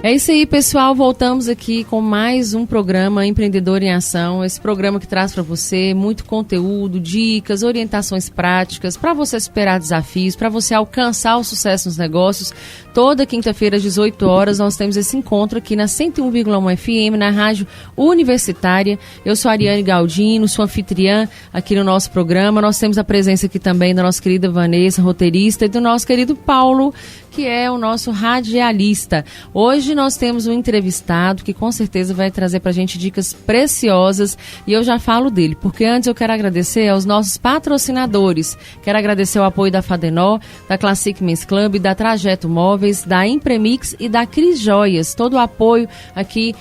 É isso aí, pessoal. Voltamos aqui com mais um programa Empreendedor em Ação. Esse programa que traz para você muito conteúdo, dicas, orientações práticas, para você superar desafios, para você alcançar o sucesso nos negócios. Toda quinta-feira, às 18 horas, nós temos esse encontro aqui na 101,1 FM, na Rádio Universitária. Eu sou a Ariane Galdino, sou anfitriã aqui no nosso programa. Nós temos a presença aqui também da nossa querida Vanessa, roteirista, e do nosso querido Paulo, que é o nosso radialista. Hoje nós temos um entrevistado que com certeza vai trazer pra gente dicas preciosas e eu já falo dele, porque antes eu quero agradecer aos nossos patrocinadores. Quero agradecer o apoio da Fadenor, da Classic Men's Club, da Trajeto Móveis, da Impremix e da Cris Joias. Todo o apoio aqui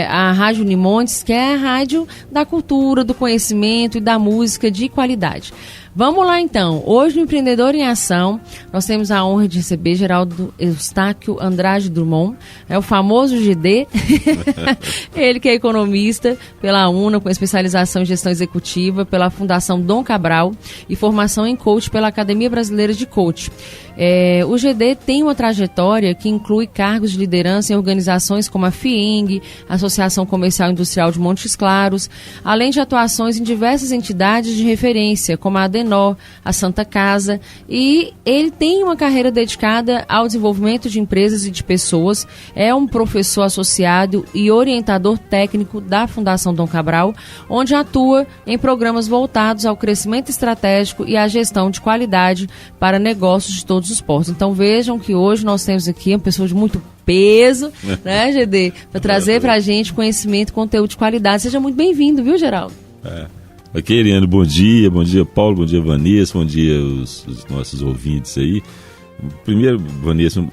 à Rádio Unimontes, que é a rádio da cultura, do conhecimento e da música de qualidade. Vamos lá então, hoje no Empreendedor em Ação, nós temos a honra de receber Geraldo Eustáquio Andrade Drummond, é o famoso GD, ele que é economista pela UNA, com especialização em gestão executiva, pela Fundação Dom Cabral e formação em coach pela Academia Brasileira de Coach. O GD tem uma trajetória que inclui cargos de liderança em organizações como a FIENG, Associação Comercial e Industrial de Montes Claros, além de atuações em diversas entidades de referência, como a Adenor, a Santa Casa, e ele tem uma carreira dedicada ao desenvolvimento de empresas e de pessoas, é um professor associado e orientador técnico da Fundação Dom Cabral, onde atua em programas voltados ao crescimento estratégico e à gestão de qualidade para negócios de todos os portos. Então vejam que hoje nós temos aqui uma pessoa de muito peso, né, GD, para trazer para a gente conhecimento e conteúdo de qualidade. Seja muito bem-vindo, viu, Geraldo? Ok, Ariane, bom dia Paulo, bom dia Vanessa, bom dia os nossos ouvintes aí. Primeiro, Vanessa,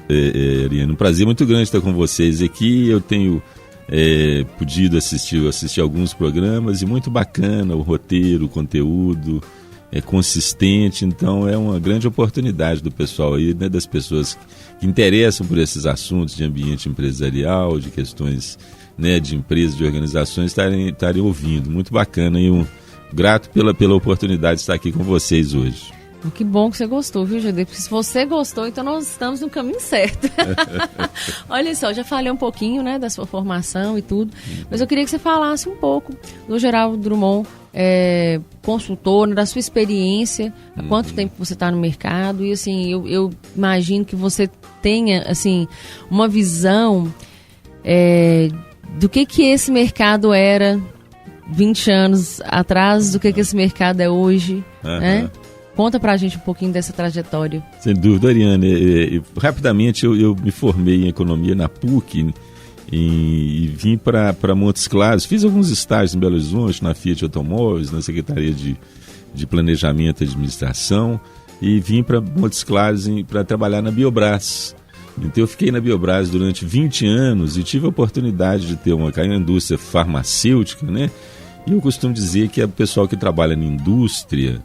Ariane, um prazer muito grande estar com vocês aqui. Eu tenho podido assistir alguns programas e muito bacana o roteiro, o conteúdo é consistente, então é uma grande oportunidade do pessoal aí, né, das pessoas que interessam por esses assuntos de ambiente empresarial, de questões, né, de empresas, de organizações, estarem ouvindo. Muito bacana e grato pela oportunidade de estar aqui com vocês hoje. Que bom que você gostou, viu, GD? Porque se você gostou, então nós estamos no caminho certo. Olha só, já falei um pouquinho, né, da sua formação e tudo, mas eu queria que você falasse um pouco do Geraldo Drummond, consultor, né, da sua experiência, há quanto tempo você está no mercado, e assim, eu imagino que você tenha, assim, uma visão do que esse mercado era 20 anos atrás, do que esse mercado é hoje, né? Conta pra gente um pouquinho dessa trajetória. Sem dúvida, Ariane. Rapidamente eu me formei em economia na PUC e vim para Montes Claros. Fiz alguns estágios em Belo Horizonte, na Fiat Automóveis, na Secretaria de Planejamento e Administração, e vim para Montes Claros para trabalhar na Biobras. Então eu fiquei na Biobras durante 20 anos e tive a oportunidade de ter uma indústria farmacêutica, né? E eu costumo dizer que o pessoal que trabalha na indústria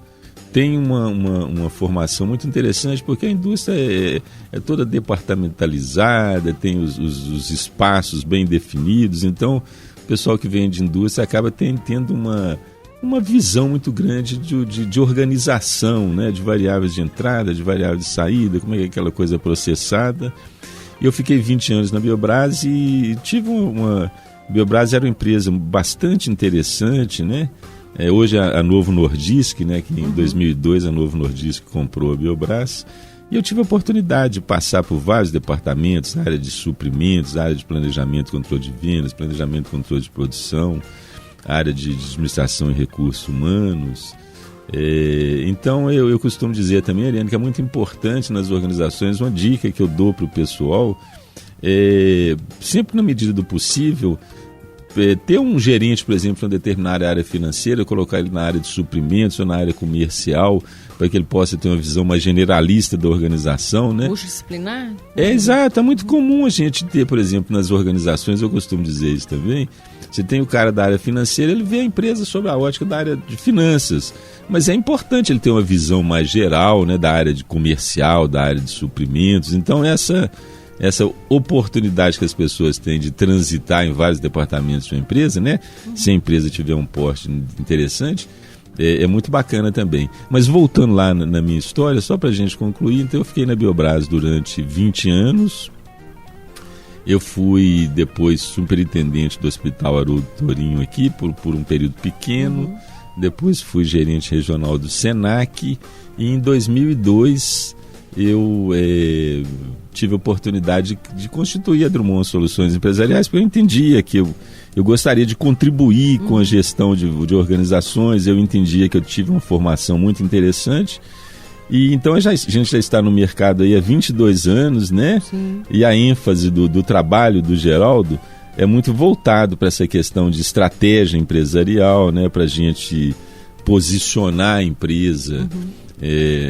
tem uma formação muito interessante, porque a indústria é toda departamentalizada, tem os espaços bem definidos, então o pessoal que vem de indústria acaba tendo uma visão muito grande de organização, né, de variáveis de entrada, de variáveis de saída, como é que aquela coisa é processada. E eu fiquei 20 anos na Biobras e tive Biobras era uma empresa bastante interessante, né? Hoje a Novo Nordisk, né, que em 2002 a Novo Nordisk comprou a Biobras, e eu tive a oportunidade de passar por vários departamentos, na área de suprimentos, área de planejamento e controle de vendas, planejamento e controle de produção, área de administração e recursos humanos. Então eu costumo dizer também, Ariane, que é muito importante nas organizações, uma dica que eu dou para o pessoal, sempre na medida do possível, ter um gerente, por exemplo, em uma determinada área financeira, colocar ele na área de suprimentos ou na área comercial, para que ele possa ter uma visão mais generalista da organização, né? Multidisciplinar? Exato, é muito comum a gente ter, por exemplo, nas organizações, eu costumo dizer isso também, você tem o cara da área financeira, ele vê a empresa sob a ótica da área de finanças, mas é importante ele ter uma visão mais geral, né, da área de comercial, da área de suprimentos. Então essa oportunidade que as pessoas têm de transitar em vários departamentos de uma empresa, né? Se a empresa tiver um porte interessante, é muito bacana também. Mas voltando lá na minha história, só para a gente concluir, então eu fiquei na Biobras durante 20 anos Eu fui depois superintendente do Hospital Haroldo Torinho aqui por um período pequeno. Depois fui gerente regional do Senac. E em 2002 eu tive a oportunidade de constituir a Drummond Soluções Empresariais, porque eu entendia que eu gostaria de contribuir com a gestão de organizações. Eu entendia que eu tive uma formação muito interessante. E então a gente já está no mercado aí há 22 anos, né? Sim. E a ênfase do trabalho do Geraldo é muito voltado para essa questão de estratégia empresarial, né? Para a gente posicionar a empresa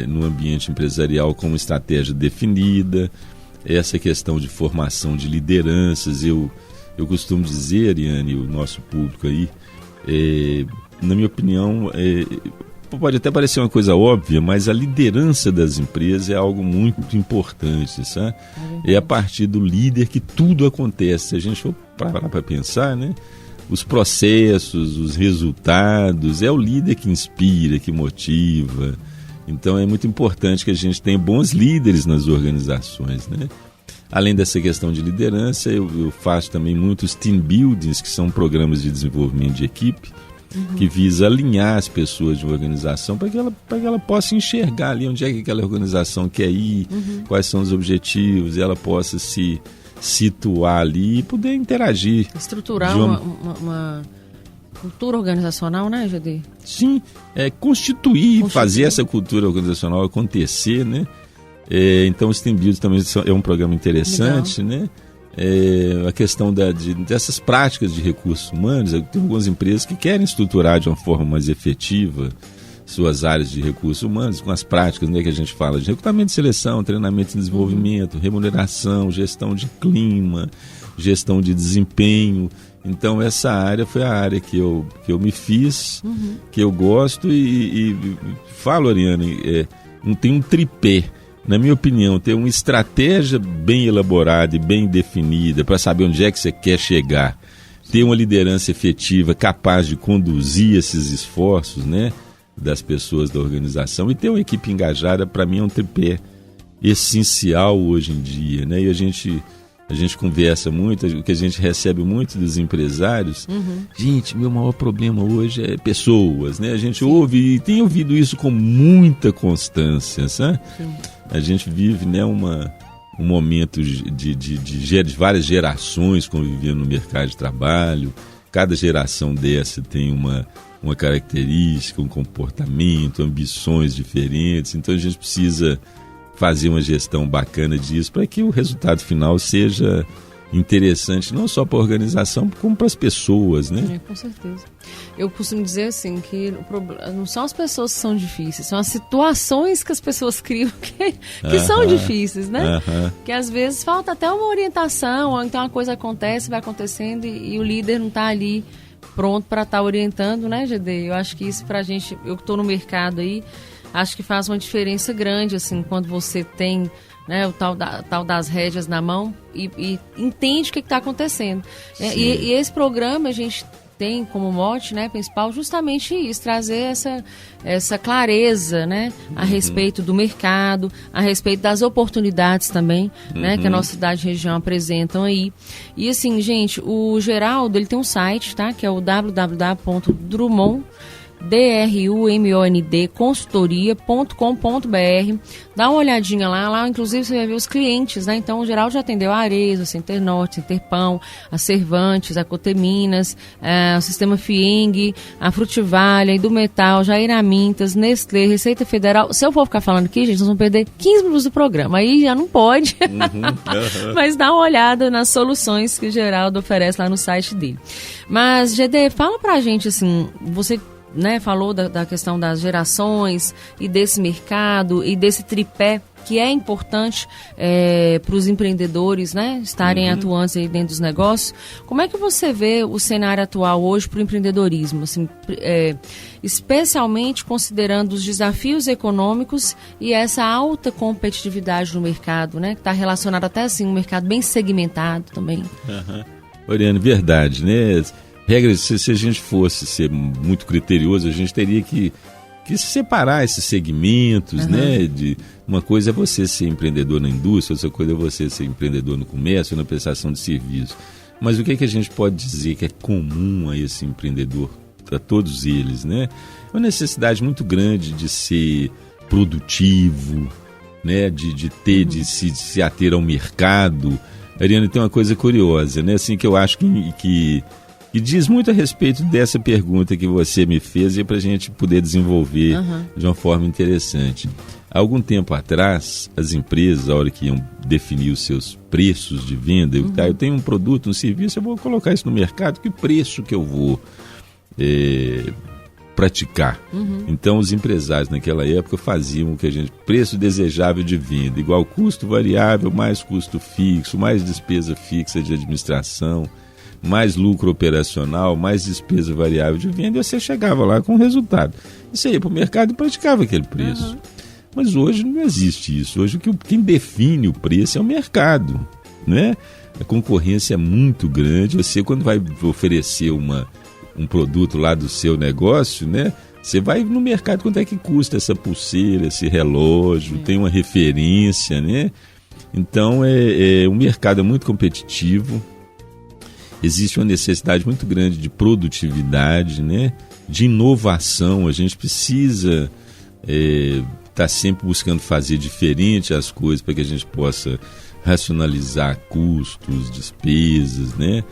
no ambiente empresarial com uma estratégia definida, essa questão de formação de lideranças. Eu costumo dizer, Ariane, o nosso público aí, na minha opinião, pode até parecer uma coisa óbvia, mas a liderança das empresas é algo muito importante, sabe? É a partir do líder que tudo acontece. Se a gente for parar para pensar, né? Os processos, os resultados, é o líder que inspira, que motiva. Então é muito importante que a gente tenha bons líderes nas organizações, né? Além dessa questão de liderança, eu faço também muitos team buildings, que são programas de desenvolvimento de equipe, que visa alinhar as pessoas de uma organização para que ela possa enxergar ali onde é que aquela organização quer ir, quais são os objetivos, e ela possa se situar ali e poder interagir. Estruturar uma cultura organizacional, né, GD? Sim, constituir, fazer essa cultura organizacional acontecer, né? Então, os Team Buildings também é um programa interessante, né? A questão dessas práticas de recursos humanos. Tem algumas empresas que querem estruturar de uma forma mais efetiva suas áreas de recursos humanos, com as práticas, né, que a gente fala de recrutamento e seleção, treinamento e desenvolvimento, remuneração, gestão de clima, gestão de desempenho. Então essa área foi a área que eu me fiz, que eu gosto e falo, Ariane, tem um tripé. Na minha opinião, ter uma estratégia bem elaborada e bem definida para saber onde é que você quer chegar, ter uma liderança efetiva capaz de conduzir esses esforços, né, das pessoas da organização, e ter uma equipe engajada, para mim é um tripé essencial hoje em dia, né? E a gente conversa muito, o que a gente recebe muito dos empresários. Gente, meu maior problema hoje é pessoas, né? A gente ouve e tem ouvido isso com muita constância, sabe? Sim. A gente vive, né, um momento de várias gerações convivendo no mercado de trabalho. Cada geração dessa tem uma característica, um comportamento, ambições diferentes. Então a gente precisa fazer uma gestão bacana disso para que o resultado final seja interessante, não só para a organização, como para as pessoas, né? Com certeza. Eu costumo dizer assim, que não são as pessoas que são difíceis, são as situações que as pessoas criam que são difíceis, né? Que às vezes falta até uma orientação, ou então a coisa acontece, vai acontecendo e o líder não está ali pronto para estar orientando, né, GD? Eu acho que isso pra gente, eu que estou no mercado aí, acho que faz uma diferença grande, assim, quando você tem, né, o tal das rédeas na mão e entende o que está acontecendo. E esse programa a gente tem como mote, né, principal justamente isso, trazer essa clareza, né, a respeito do mercado, a respeito das oportunidades também, né, que a nossa cidade e região apresentam aí. E assim, gente, o Geraldo, ele tem um site, tá, que é o www.drummond consultoria.com.br. Dá uma olhadinha lá inclusive você vai ver os clientes, né? Então o Geraldo já atendeu a Arezzo, a Center Norte, Center Pão, a Cervantes, a Coteminas, o Sistema Fieng, a Frutivalha, Indumetal, Jairamintas, Nestlé, Receita Federal. Se eu for ficar falando aqui, gente, nós vamos perder 15 minutos do programa, aí já não pode. Mas dá uma olhada nas soluções que o Geraldo oferece lá no site dele. Mas, GD, fala pra gente assim, você, né, falou da questão das gerações e desse mercado e desse tripé que é importante para os empreendedores, né, estarem atuantes aí dentro dos negócios. Como é que você vê o cenário atual hoje para o empreendedorismo, assim, especialmente considerando os desafios econômicos e essa alta competitividade no mercado, né, que está relacionado até assim, um mercado bem segmentado também. Oriane, verdade, né? Regra, se a gente fosse ser muito criterioso, a gente teria que que separar esses segmentos, né? Uma coisa é você ser empreendedor na indústria, outra coisa é você ser empreendedor no comércio, na prestação de serviço. Mas o que a gente pode dizer que é comum a esse empreendedor, a todos eles, né? É uma necessidade muito grande de ser produtivo, né? De se ater ao mercado. Ariane, tem uma coisa curiosa, né? Assim, que eu acho que diz muito a respeito dessa pergunta que você me fez e para a gente poder desenvolver de uma forma interessante. Há algum tempo atrás, as empresas, a hora que iam definir os seus preços de venda, eu tenho um produto, um serviço, eu vou colocar isso no mercado, que preço que eu vou praticar? Então, os empresários naquela época faziam o que preço desejável de venda, igual custo variável, mais custo fixo, mais despesa fixa de administração, mais lucro operacional, mais despesa variável de venda, e você chegava lá com o resultado. Isso aí, para o mercado, e praticava aquele preço. Mas hoje não existe isso. Hoje quem define o preço é o mercado, né? A concorrência é muito grande. Você, quando vai oferecer um produto lá do seu negócio, né? Você vai no mercado, quanto é que custa essa pulseira, esse relógio, tem uma referência, né? Então, o mercado é muito competitivo. Existe uma necessidade muito grande de produtividade, né? De inovação. A gente precisa estar sempre buscando fazer diferente as coisas para que a gente possa racionalizar custos, despesas, né?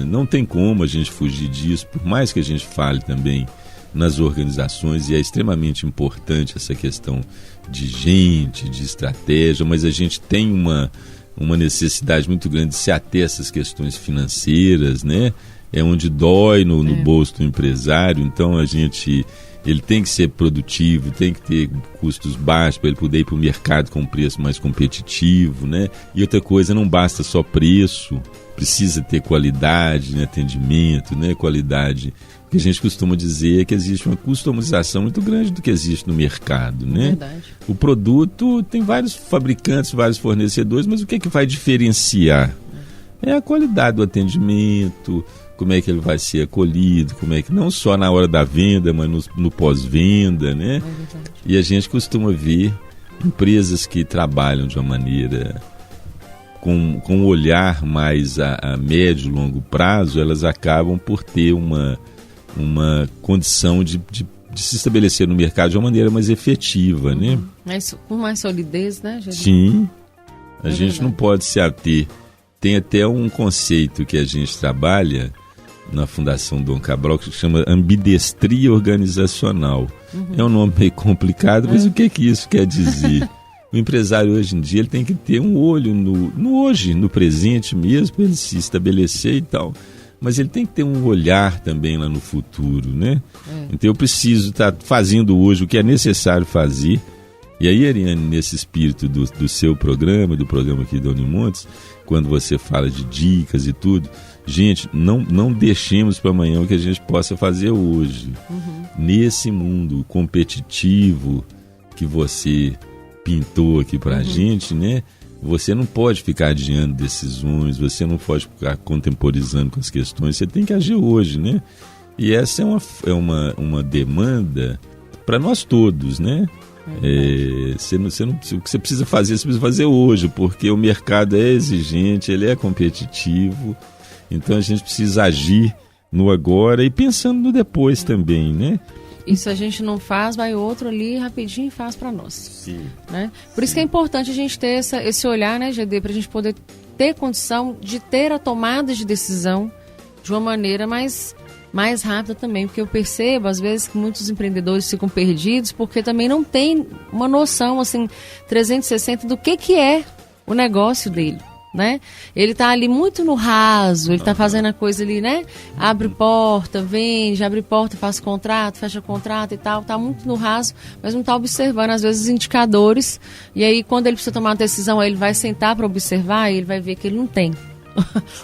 Não tem como a gente fugir disso, por mais que a gente fale também nas organizações, e é extremamente importante essa questão de gente, de estratégia, mas a gente tem uma necessidade muito grande de se ater a essas questões financeiras, né? É onde dói no bolso do empresário. Então ele tem que ser produtivo, tem que ter custos baixos para ele poder ir para o mercado com um preço mais competitivo, né? E outra coisa, não basta só preço, precisa ter qualidade, né? Atendimento, né? Qualidade. O que a gente costuma dizer é que existe uma customização muito grande do que existe no mercado, né? Verdade. O produto tem vários fabricantes, vários fornecedores, mas o que é que vai diferenciar? É a qualidade do atendimento, como é que ele vai ser acolhido, como é que não só na hora da venda, mas no pós-venda, né? E a gente costuma ver empresas que trabalham de uma maneira com um olhar mais a médio e longo prazo, elas acabam por ter uma condição de se estabelecer no mercado de uma maneira mais efetiva, né? Com mais solidez, né, Geraldo? Sim, a gente não pode se ater. Tem até um conceito que a gente trabalha na Fundação Dom Cabral que se chama ambidestria organizacional. É um nome meio complicado, mas o que isso quer dizer? O empresário hoje em dia ele tem que ter um olho no hoje, no presente mesmo, para ele se estabelecer e tal. Mas ele tem que ter um olhar também lá no futuro, né? Então eu preciso estar fazendo hoje o que é necessário fazer. E aí, Ariane, nesse espírito do seu programa, do programa aqui da Unimontes, quando você fala de dicas e tudo, gente, não deixemos para amanhã o que a gente possa fazer hoje. Nesse mundo competitivo que você pintou aqui para a gente, né? Você não pode ficar adiando decisões, você não pode ficar contemporizando com as questões, você tem que agir hoje, né? E essa é uma demanda para nós todos, né? O que você precisa fazer hoje, porque o mercado é exigente, ele é competitivo, então a gente precisa agir no agora e pensando no depois também, né? E se a gente não faz, vai outro ali rapidinho e faz para nós. Sim. Né? Por isso que é importante a gente ter esse olhar, né, GD, para a gente poder ter condição de ter a tomada de decisão de uma maneira mais rápida também. Porque eu percebo, às vezes, que muitos empreendedores ficam perdidos porque também não tem uma noção, assim, 360 do que é o negócio dele. Né? Ele está ali muito no raso, ele está fazendo a coisa ali, né? Abre porta, vende, abre porta, faz contrato, fecha contrato e tal, está muito no raso, mas não está observando às vezes os indicadores, e aí quando ele precisa tomar uma decisão, aí ele vai sentar para observar e ele vai ver que ele não tem.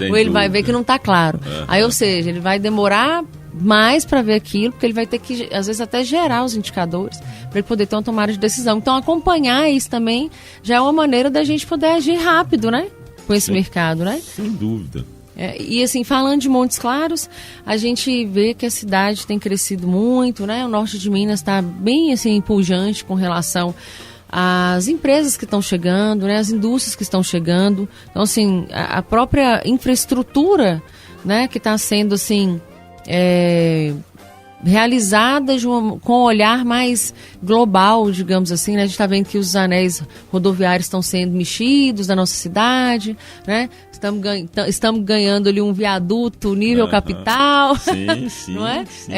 Ou ele vai ver que não está claro. Aí, ou seja, ele vai demorar mais para ver aquilo, porque ele vai ter que, às vezes, até gerar os indicadores para ele poder ter uma tomada de decisão. Então, acompanhar isso também já é uma maneira da gente poder agir rápido, né? Com esse mercado, né? Sem dúvida. E assim, falando de Montes Claros, a gente vê que a cidade tem crescido muito, né? O norte de Minas está bem assim, pujante com relação às empresas que estão chegando, né? As indústrias que estão chegando. Então, assim, a própria infraestrutura, né? Que está sendo, assim, realizada com um olhar mais global, digamos assim, né? A gente está vendo que os anéis rodoviários estão sendo mexidos na nossa cidade, né? Estamos ganhando ali um viaduto nível capital, sim, não é? Sim.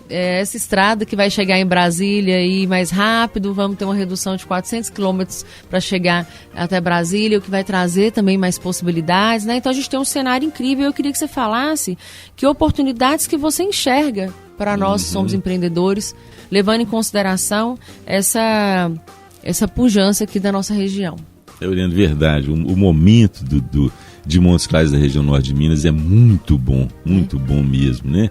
Essa estrada que vai chegar em Brasília e mais rápido, vamos ter uma redução de 400 quilômetros para chegar até Brasília, o que vai trazer também mais possibilidades, né? Então a gente tem um cenário incrível. Eu queria que você falasse que oportunidades que você enxerga para nós que somos empreendedores, levando em consideração essa pujança aqui da nossa região. Oriano, verdade. O momento de Montes Claros da região norte de Minas é muito bom mesmo, né?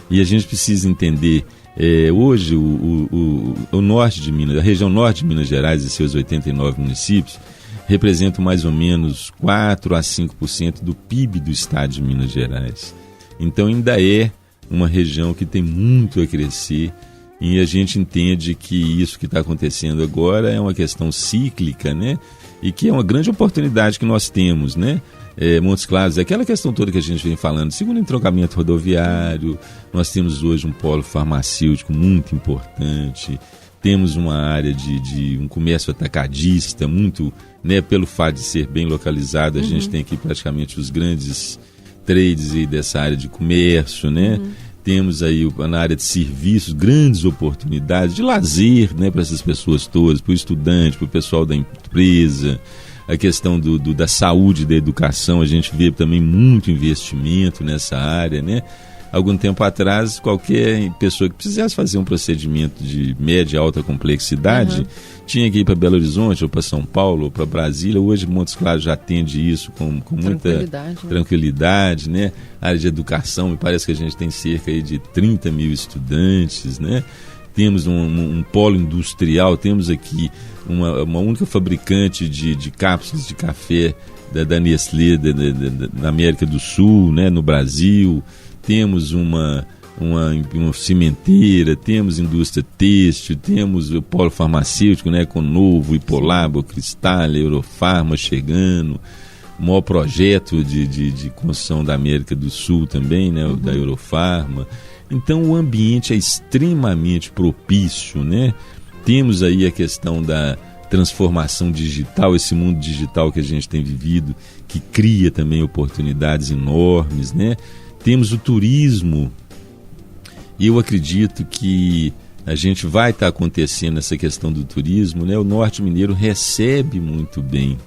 E a gente precisa entender, hoje o norte de Minas, a região norte de Minas Gerais e seus 89 municípios representam mais ou menos 4 a 5% do PIB do estado de Minas Gerais. Então ainda é uma região que tem muito a crescer, e a gente entende que isso que está acontecendo agora é uma questão cíclica, né? E que é uma grande oportunidade que nós temos, né? Montes Claros, é aquela questão toda que a gente vem falando, segundo entroncamento rodoviário, nós temos hoje um polo farmacêutico muito importante, temos uma área de um comércio atacadista muito, né, pelo fato de ser bem localizado, a gente tem aqui praticamente os grandes trades aí dessa área de comércio, né? Temos aí na área de serviços grandes oportunidades de lazer, né, para essas pessoas todas, para o estudante, para o pessoal da empresa. A questão da saúde e da educação, a gente vê também muito investimento nessa área, né? Algum tempo atrás, qualquer pessoa que precisasse fazer um procedimento de média e alta complexidade tinha que ir para Belo Horizonte, ou para São Paulo, ou para Brasília. Hoje, Montes Claros já atende isso com muita tranquilidade, né? A área de educação, me parece que a gente tem cerca aí de 30 mil estudantes, né? Temos um polo industrial, temos aqui uma única fabricante de cápsulas de café da Nestlé da América do Sul, né? No Brasil. Temos uma cimenteira, temos indústria têxtil, temos o polo farmacêutico, né, com Novo, Hipolabo, Cristal, Eurofarma chegando, o maior projeto de construção da América do Sul também, né, da Eurofarma. Então o ambiente é extremamente propício, né? Temos aí a questão da transformação digital, esse mundo digital que a gente tem vivido, que cria também oportunidades enormes, né? Temos o turismo, e eu acredito que a gente vai estar acontecendo essa questão do turismo, né? O norte mineiro recebe muito bem.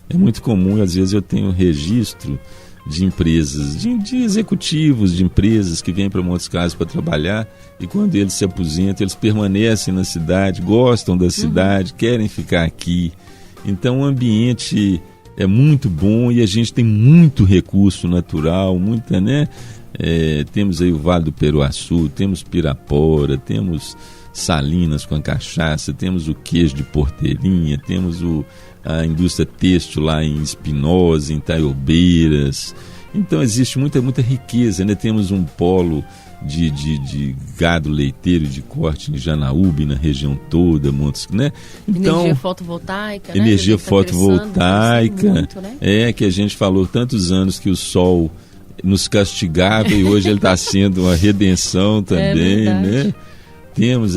É muito comum, às vezes eu tenho registro de empresas, de executivos de empresas que vêm para Montes Claros para trabalhar, e quando eles se aposentam, eles permanecem na cidade, gostam da cidade, querem ficar aqui. Então o ambiente é muito bom e a gente tem muito recurso natural, muita, né? Temos aí o Vale do Peruaçu, temos Pirapora, temos Salinas com a cachaça, temos o queijo de Porteirinha, temos a indústria têxtil lá em Espinosa, em Itaiobeiras. Então existe muita riqueza, né? Temos um polo de gado leiteiro de corte em Janaúba, na região toda, Montes, né? Então, energia fotovoltaica, né? Energia fotovoltaica, muito, né? Que a gente falou tantos anos que o sol nos castigava e hoje ele está sendo uma redenção também, né? Temos,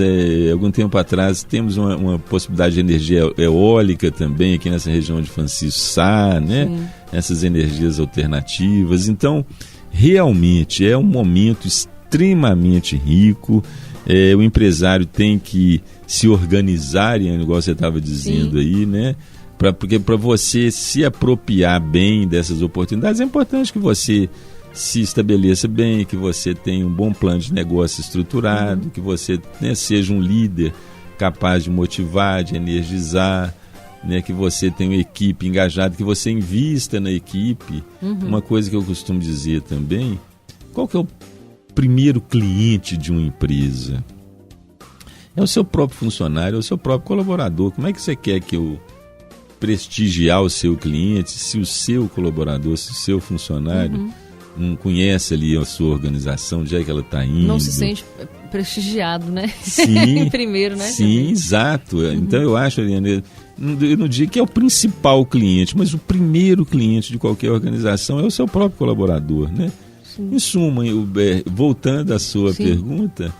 algum tempo atrás, temos uma possibilidade de energia eólica também aqui nessa região de Francisco Sá, né? Sim. Essas energias alternativas. Então, realmente é um momento extremamente rico. O empresário tem que se organizar, igual você estava dizendo aí, né? Porque para você se apropriar bem dessas oportunidades, é importante que você se estabeleça bem, que você tenha um bom plano de negócio estruturado, que você, né, seja um líder capaz de motivar, de energizar, né, que você tenha uma equipe engajada, que você invista na equipe. Uma coisa que eu costumo dizer também, qual que é o primeiro cliente de uma empresa? É o seu próprio funcionário, é o seu próprio colaborador. Como é que você quer que prestigiar o seu cliente, se o seu colaborador, se o seu funcionário não conhece ali a sua organização, onde é que ela está indo. Não se sente prestigiado, né? Sim, primeiro, né? Sim, exato. Então eu acho, Eliane, eu não digo que é o principal cliente, mas o primeiro cliente de qualquer organização é o seu próprio colaborador, né? Sim. Em suma, voltando à sua pergunta,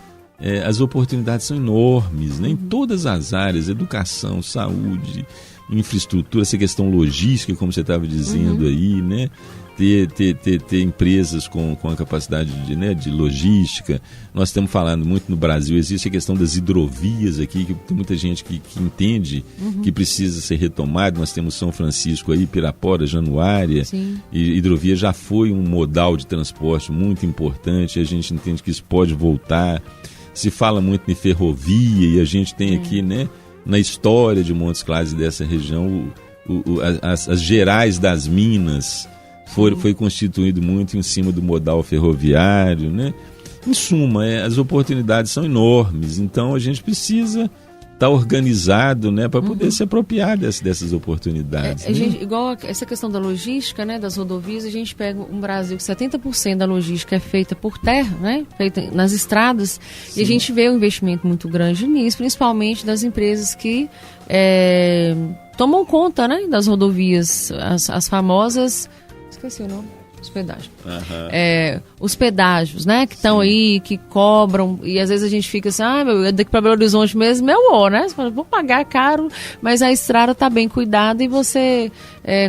as oportunidades são enormes, né? Em todas as áreas, educação, saúde, infraestrutura, essa questão logística, como você estava dizendo aí, né? Ter empresas com a capacidade de logística. Nós estamos falando muito no Brasil, existe a questão das hidrovias aqui, que tem muita gente que entende que precisa ser retomado. Nós temos São Francisco aí, Pirapora, Januária, e hidrovia já foi um modal de transporte muito importante, a gente entende que isso pode voltar. Se fala muito em ferrovia, e a gente tem aqui, né, na história de Montes Claros e dessa região, as Gerais das Minas, foi constituído muito em cima do modal ferroviário, né? Em suma, as oportunidades são enormes, então a gente precisa estar organizado, né, para poder se apropriar dessas oportunidades. Né? Gente, igual essa questão da logística, né, das rodovias, a gente pega um Brasil que 70% da logística é feita por terra, né, feita nas estradas, e a gente vê um investimento muito grande nisso, principalmente das empresas que tomam conta, né, das rodovias, as famosas... Esqueci o nome. Hospedagem. Os pedágios, né? Que estão aí, que cobram. E às vezes a gente fica assim, daqui para Belo Horizonte mesmo é né? Você fala, vou pagar caro, mas a estrada está bem cuidada e você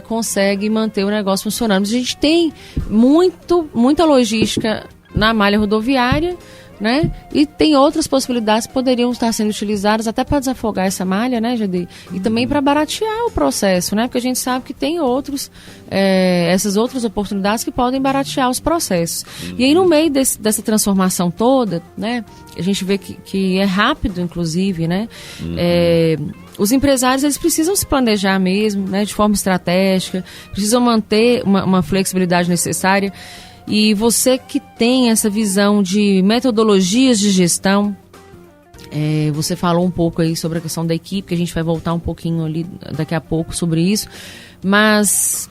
consegue manter o negócio funcionando. A gente tem muita logística na malha rodoviária, né? E tem outras possibilidades que poderiam estar sendo utilizadas até para desafogar essa malha, né, GD? E também para baratear o processo, né? Porque a gente sabe que tem essas outras oportunidades que podem baratear os processos. E aí, no meio dessa transformação toda, né, a gente vê que é rápido, inclusive, né? Os empresários, eles precisam se planejar mesmo, né, de forma estratégica, precisam manter uma flexibilidade necessária. E você que tem essa visão de metodologias de gestão, você falou um pouco aí sobre a questão da equipe, que a gente vai voltar um pouquinho ali daqui a pouco sobre isso, mas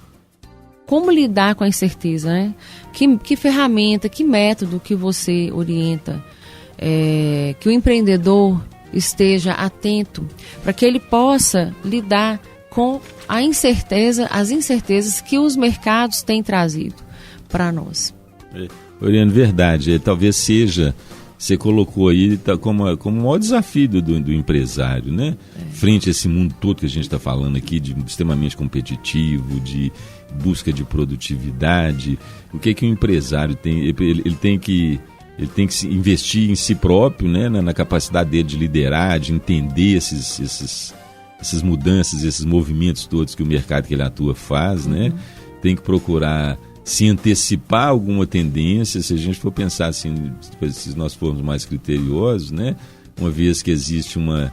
como lidar com a incerteza, né? Que ferramenta, que método que você orienta, que o empreendedor esteja atento para que ele possa lidar com as incertezas que os mercados têm trazido para nós. Oriane, verdade, talvez seja, você colocou aí como o maior desafio do empresário, né? Frente a esse mundo todo que a gente está falando aqui, de extremamente competitivo, de busca de produtividade. O que o empresário tem? Ele tem que investir em si próprio, né? Na capacidade dele de liderar, de entender essas mudanças, esses movimentos todos que o mercado que ele atua faz, né? Tem que procurar se antecipar a alguma tendência. Se a gente for pensar assim, se nós formos mais criteriosos, né? Uma vez que existe uma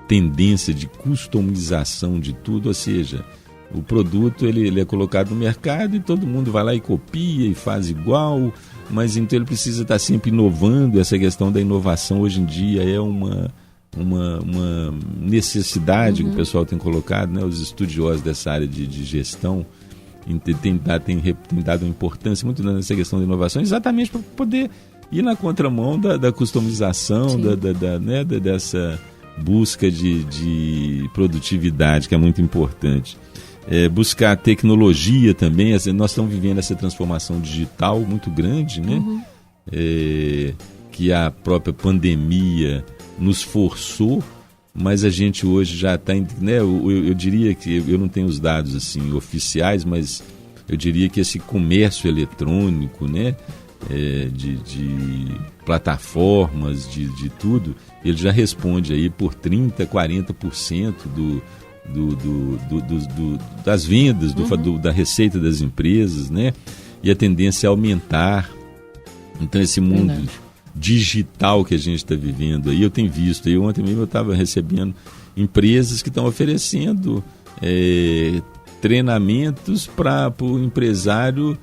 tendência de customização de tudo, ou seja, o produto ele é colocado no mercado e todo mundo vai lá e copia e faz igual, mas então ele precisa estar sempre inovando. Essa questão da inovação hoje em dia é uma necessidade que o pessoal tem colocado, né? Os estudiosos dessa área de gestão tem dado uma importância muito grande nessa questão da inovação, exatamente para poder ir na contramão da customização, dessa busca de produtividade, que é muito importante. Buscar tecnologia também. Nós estamos vivendo essa transformação digital muito grande, né? Que a própria pandemia nos forçou, mas a gente hoje já está, né, eu diria que, eu não tenho os dados assim oficiais, mas eu diria que esse comércio eletrônico, né, de plataformas, de tudo, ele já responde aí por 30%, 40% das vendas, da receita das empresas, né, e a tendência é aumentar. Então esse mundo digital que a gente está vivendo aí, eu tenho visto, ontem mesmo eu estava recebendo empresas que estão oferecendo treinamentos para o empresário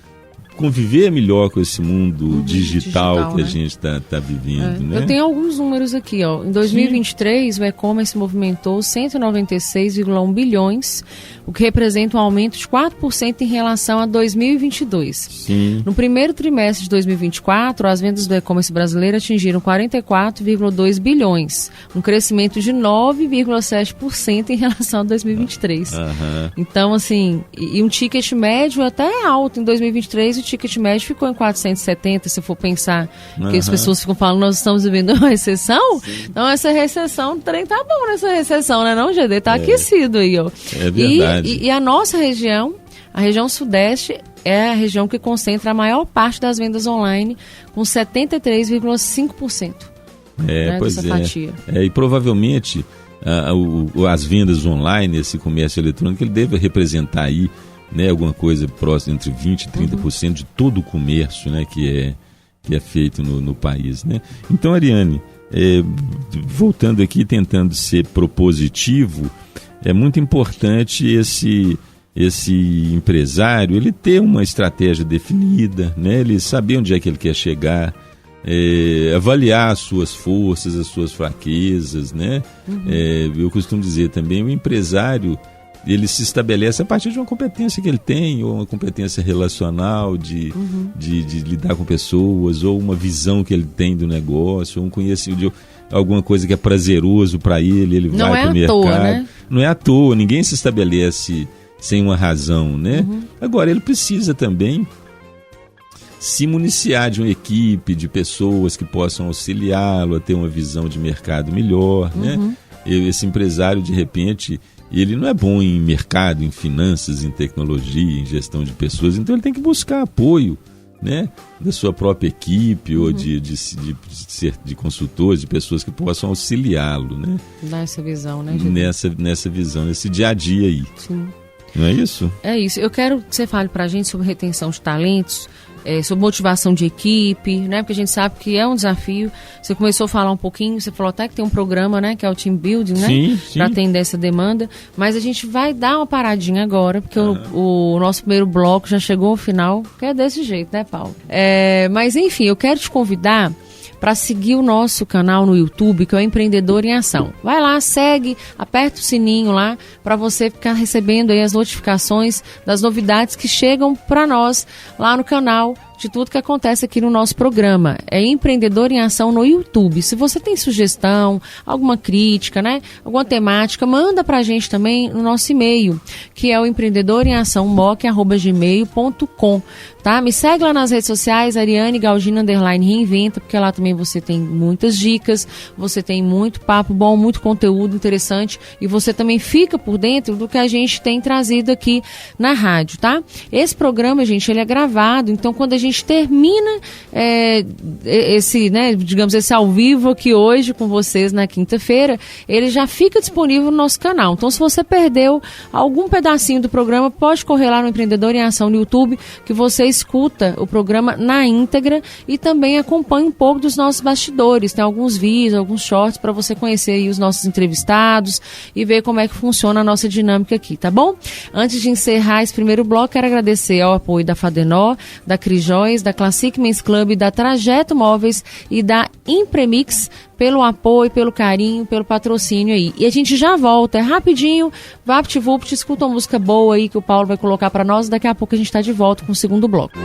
conviver melhor com esse mundo digital que a gente está vivendo. Né? Eu tenho alguns números aqui. Em 2023, o e-commerce movimentou 196,1 bilhões, o que representa um aumento de 4% em relação a 2022. Sim. No primeiro trimestre de 2024, as vendas do e-commerce brasileiro atingiram 44,2 bilhões, um crescimento de 9,7% em relação a 2023. Então, assim, e um ticket médio até alto. Em 2023, o ticket médio ficou em 470, se for pensar que as pessoas ficam falando, nós estamos vivendo uma recessão. Sim. Então, essa recessão, o trem tá bom nessa recessão, né não, GD? Tá aquecido aí, ó. É verdade. E a nossa região, a região sudeste, é a região que concentra a maior parte das vendas online, com 73,5%. Pois dessa fatia. E provavelmente as vendas online, esse comércio eletrônico, ele deve representar aí, né, alguma coisa próxima entre 20% e 30% de todo o comércio, né, que é feito no país. Né? Então, Ariane, voltando aqui, tentando ser propositivo, é muito importante esse empresário ele ter uma estratégia definida, né? Ele saber onde é que ele quer chegar, avaliar as suas forças, as suas fraquezas, né? Eu costumo dizer também, o empresário ele se estabelece a partir de uma competência que ele tem, ou uma competência relacional de lidar com pessoas, ou uma visão que ele tem do negócio, ou um conhecimento de alguma coisa que é prazeroso para ele vai para o mercado. Toa, né? Não é à toa, ninguém se estabelece sem uma razão, né? Agora, ele precisa também se municiar de uma equipe, de pessoas que possam auxiliá-lo a ter uma visão de mercado melhor, né? Esse empresário, de repente, ele não é bom em mercado, em finanças, em tecnologia, em gestão de pessoas, então ele tem que buscar apoio, né, da sua própria equipe ou de consultores, de pessoas que possam auxiliá-lo, né? Dar essa visão, né? Nessa visão, nesse dia a dia aí. Sim. Não é isso? É isso. Eu quero que você fale pra gente sobre retenção de talentos, sobre motivação de equipe, né? Porque a gente sabe que é um desafio. Você começou a falar um pouquinho, você falou até que tem um programa, né? Que é o Team Building, né? Sim. Para atender essa demanda. Mas a gente vai dar uma paradinha agora, porque o nosso primeiro bloco já chegou ao final, que é desse jeito, né, Paulo? Mas, enfim, eu quero te convidar para seguir o nosso canal no YouTube, que é o Empreendedor em Ação. Vai lá, segue, aperta o sininho lá para você ficar recebendo aí as notificações das novidades que chegam para nós lá no canal, de tudo que acontece aqui no nosso programa. É Empreendedor em Ação no YouTube. Se você tem sugestão, alguma crítica, né, alguma temática, manda pra gente também no nosso e-mail, que é o empreendedoremasãomoc@gmail.com, tá? Me segue lá nas redes sociais, Ariane Galdino _Reinventa, porque lá também você tem muitas dicas, você tem muito papo bom, muito conteúdo interessante, e você também fica por dentro do que a gente tem trazido aqui na rádio, tá? Esse programa, gente, ele é gravado, então quando a gente termina esse, né, digamos, esse ao vivo aqui hoje com vocês na quinta-feira, ele já fica disponível no nosso canal. Então, se você perdeu algum pedacinho do programa, pode correr lá no Empreendedor em Ação no YouTube, que você escuta o programa na íntegra e também acompanha um pouco dos nossos bastidores. Tem alguns vídeos, alguns shorts para você conhecer aí os nossos entrevistados e ver como é que funciona a nossa dinâmica aqui, tá bom? Antes de encerrar esse primeiro bloco, quero agradecer ao apoio da Fadenor, da Crijó, da Classic Men's Club, da Trajeto Móveis e da Impremix pelo apoio, pelo carinho, pelo patrocínio aí. E a gente já volta, é rapidinho, vapt-vupt, escuta uma música boa aí que o Paulo vai colocar para nós, daqui a pouco a gente está de volta com o segundo bloco.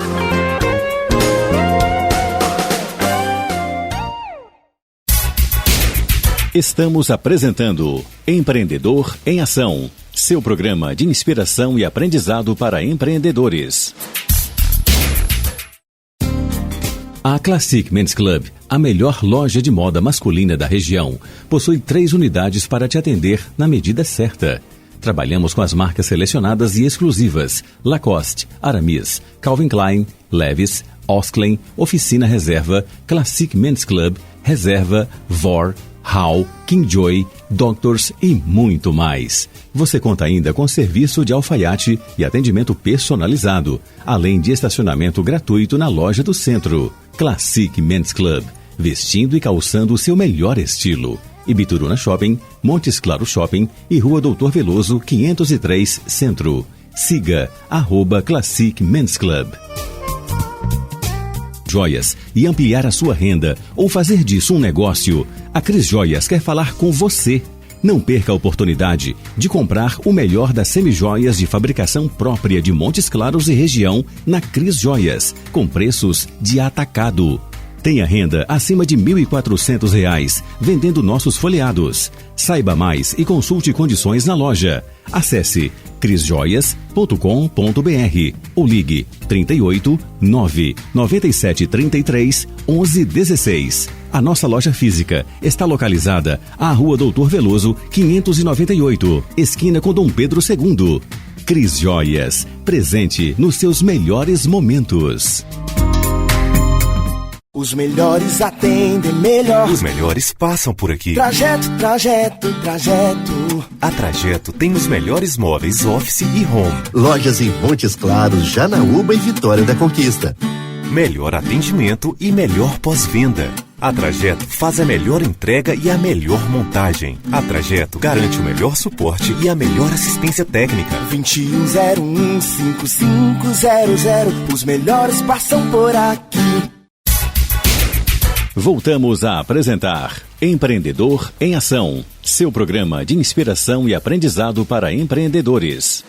Estamos apresentando Empreendedor em Ação, seu programa de inspiração e aprendizado para empreendedores. A Classic Men's Club, a melhor loja de moda masculina da região, possui 3 unidades para te atender na medida certa. Trabalhamos com as marcas selecionadas e exclusivas: Lacoste, Aramis, Calvin Klein, Levi's, Osklen, Oficina Reserva, Classic Men's Club, Reserva, Vor, Hall, Kingjoy, Doctors e muito mais. Você conta ainda com serviço de alfaiate e atendimento personalizado, além de estacionamento gratuito na loja do centro. Classic Men's Club, vestindo e calçando o seu melhor estilo. Ibituruna Shopping, Montes Claros Shopping e Rua Doutor Veloso 503 Centro. Siga @Classic Men's Club. Joias e ampliar a sua renda ou fazer disso um negócio, a Cris Joias quer falar com você. Não perca a oportunidade de comprar o melhor das semijoias de fabricação própria de Montes Claros e região na Cris Joias, com preços de atacado. Tenha renda acima de R$ 1.400 vendendo nossos folheados. Saiba mais e consulte condições na loja. Acesse crisjoias.com.br ou ligue 38 9 97 33 11 16. A nossa loja física está localizada à Rua Doutor Veloso, 598, esquina com Dom Pedro II. Cris Joias, presente nos seus melhores momentos. Os melhores atendem melhor. Os melhores passam por aqui. Trajeto. A Trajeto tem os melhores móveis office e home. Lojas em Montes Claros, Janaúba e Vitória da Conquista. Melhor atendimento e melhor pós-venda. A Trajeto faz a melhor entrega e a melhor montagem. A Trajeto garante o melhor suporte e a melhor assistência técnica. 2101-5500. Os melhores passam por aqui. Voltamos a apresentar Empreendedor em Ação, seu programa de inspiração e aprendizado para empreendedores.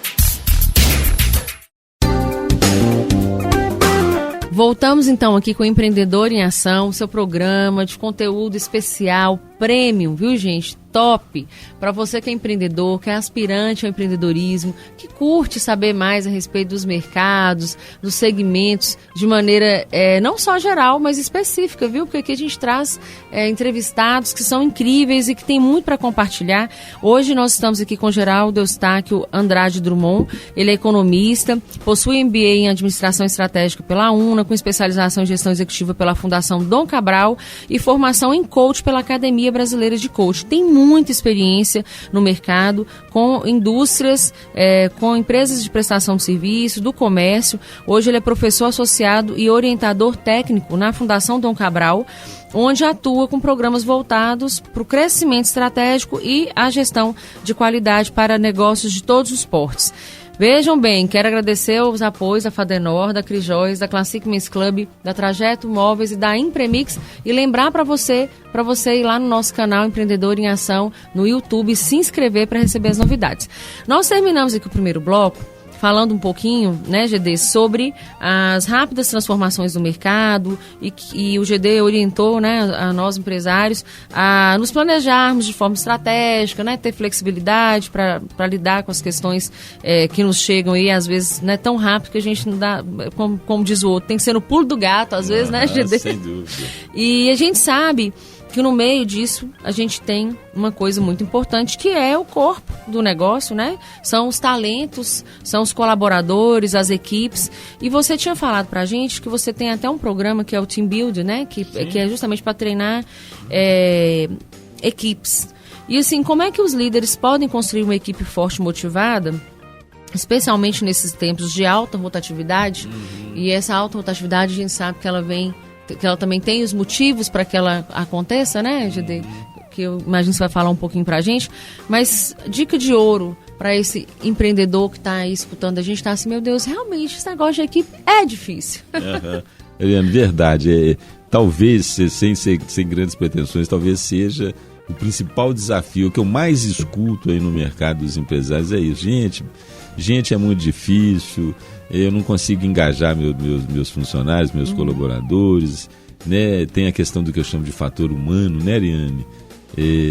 Voltamos então aqui com o Empreendedor em Ação, seu programa de conteúdo especial, premium, viu gente? Top! Para você que é empreendedor, que é aspirante ao empreendedorismo, que curte saber mais a respeito dos mercados, dos segmentos, de maneira não só geral, mas específica, viu? Porque aqui a gente traz entrevistados que são incríveis e que tem muito para compartilhar. Hoje nós estamos aqui com Geraldo Eustáquio Andrade Drummond. Ele é economista, possui MBA em Administração Estratégica pela UNA, com especialização em Gestão Executiva pela Fundação Dom Cabral e formação em Coach pela Academia Brasileira de Coach. Tem muita experiência no mercado, com indústrias, com empresas de prestação de serviço, do comércio. Hoje ele é professor associado e orientador técnico na Fundação Dom Cabral, onde atua com programas voltados para o crescimento estratégico e a gestão de qualidade para negócios de todos os portes. Vejam bem, quero agradecer os apoios da Fadenor, da Cris Joias, da Classic Men's Club, da Trajeto Móveis e da Impremix, e lembrar para você ir lá no nosso canal Empreendedor em Ação no YouTube e se inscrever para receber as novidades. Nós terminamos aqui o primeiro bloco falando um pouquinho, né, GD, sobre as rápidas transformações do mercado e o GD orientou, né, a nós empresários a nos planejarmos de forma estratégica, né, ter flexibilidade para lidar com as questões que nos chegam aí, às vezes, né, tão rápido que a gente não dá, como diz o outro, tem que ser no pulo do gato, às vezes, né, GD? Sem dúvida. E a gente sabe que no meio disso a gente tem uma coisa muito importante, que é o corpo do negócio, né? São os talentos, são os colaboradores, as equipes. E você tinha falado pra gente que você tem até um programa que é o Team Build, né? Que é justamente para treinar equipes. E assim, como é que os líderes podem construir uma equipe forte e motivada, especialmente nesses tempos de alta rotatividade? E essa alta rotatividade a gente sabe que ela também tem os motivos para que ela aconteça, né, GD? Que eu imagino que você vai falar um pouquinho para a gente. Mas dica de ouro para esse empreendedor que está aí escutando a gente, está assim, meu Deus, realmente esse negócio de equipe é difícil. Eliane, verdade. Talvez, sem grandes pretensões, talvez seja o principal desafio que eu mais escuto aí no mercado dos empresários, é isso. Gente, é muito difícil, eu não consigo engajar meus funcionários, meus colaboradores, né? Tem a questão do que eu chamo de fator humano, né, Ariane?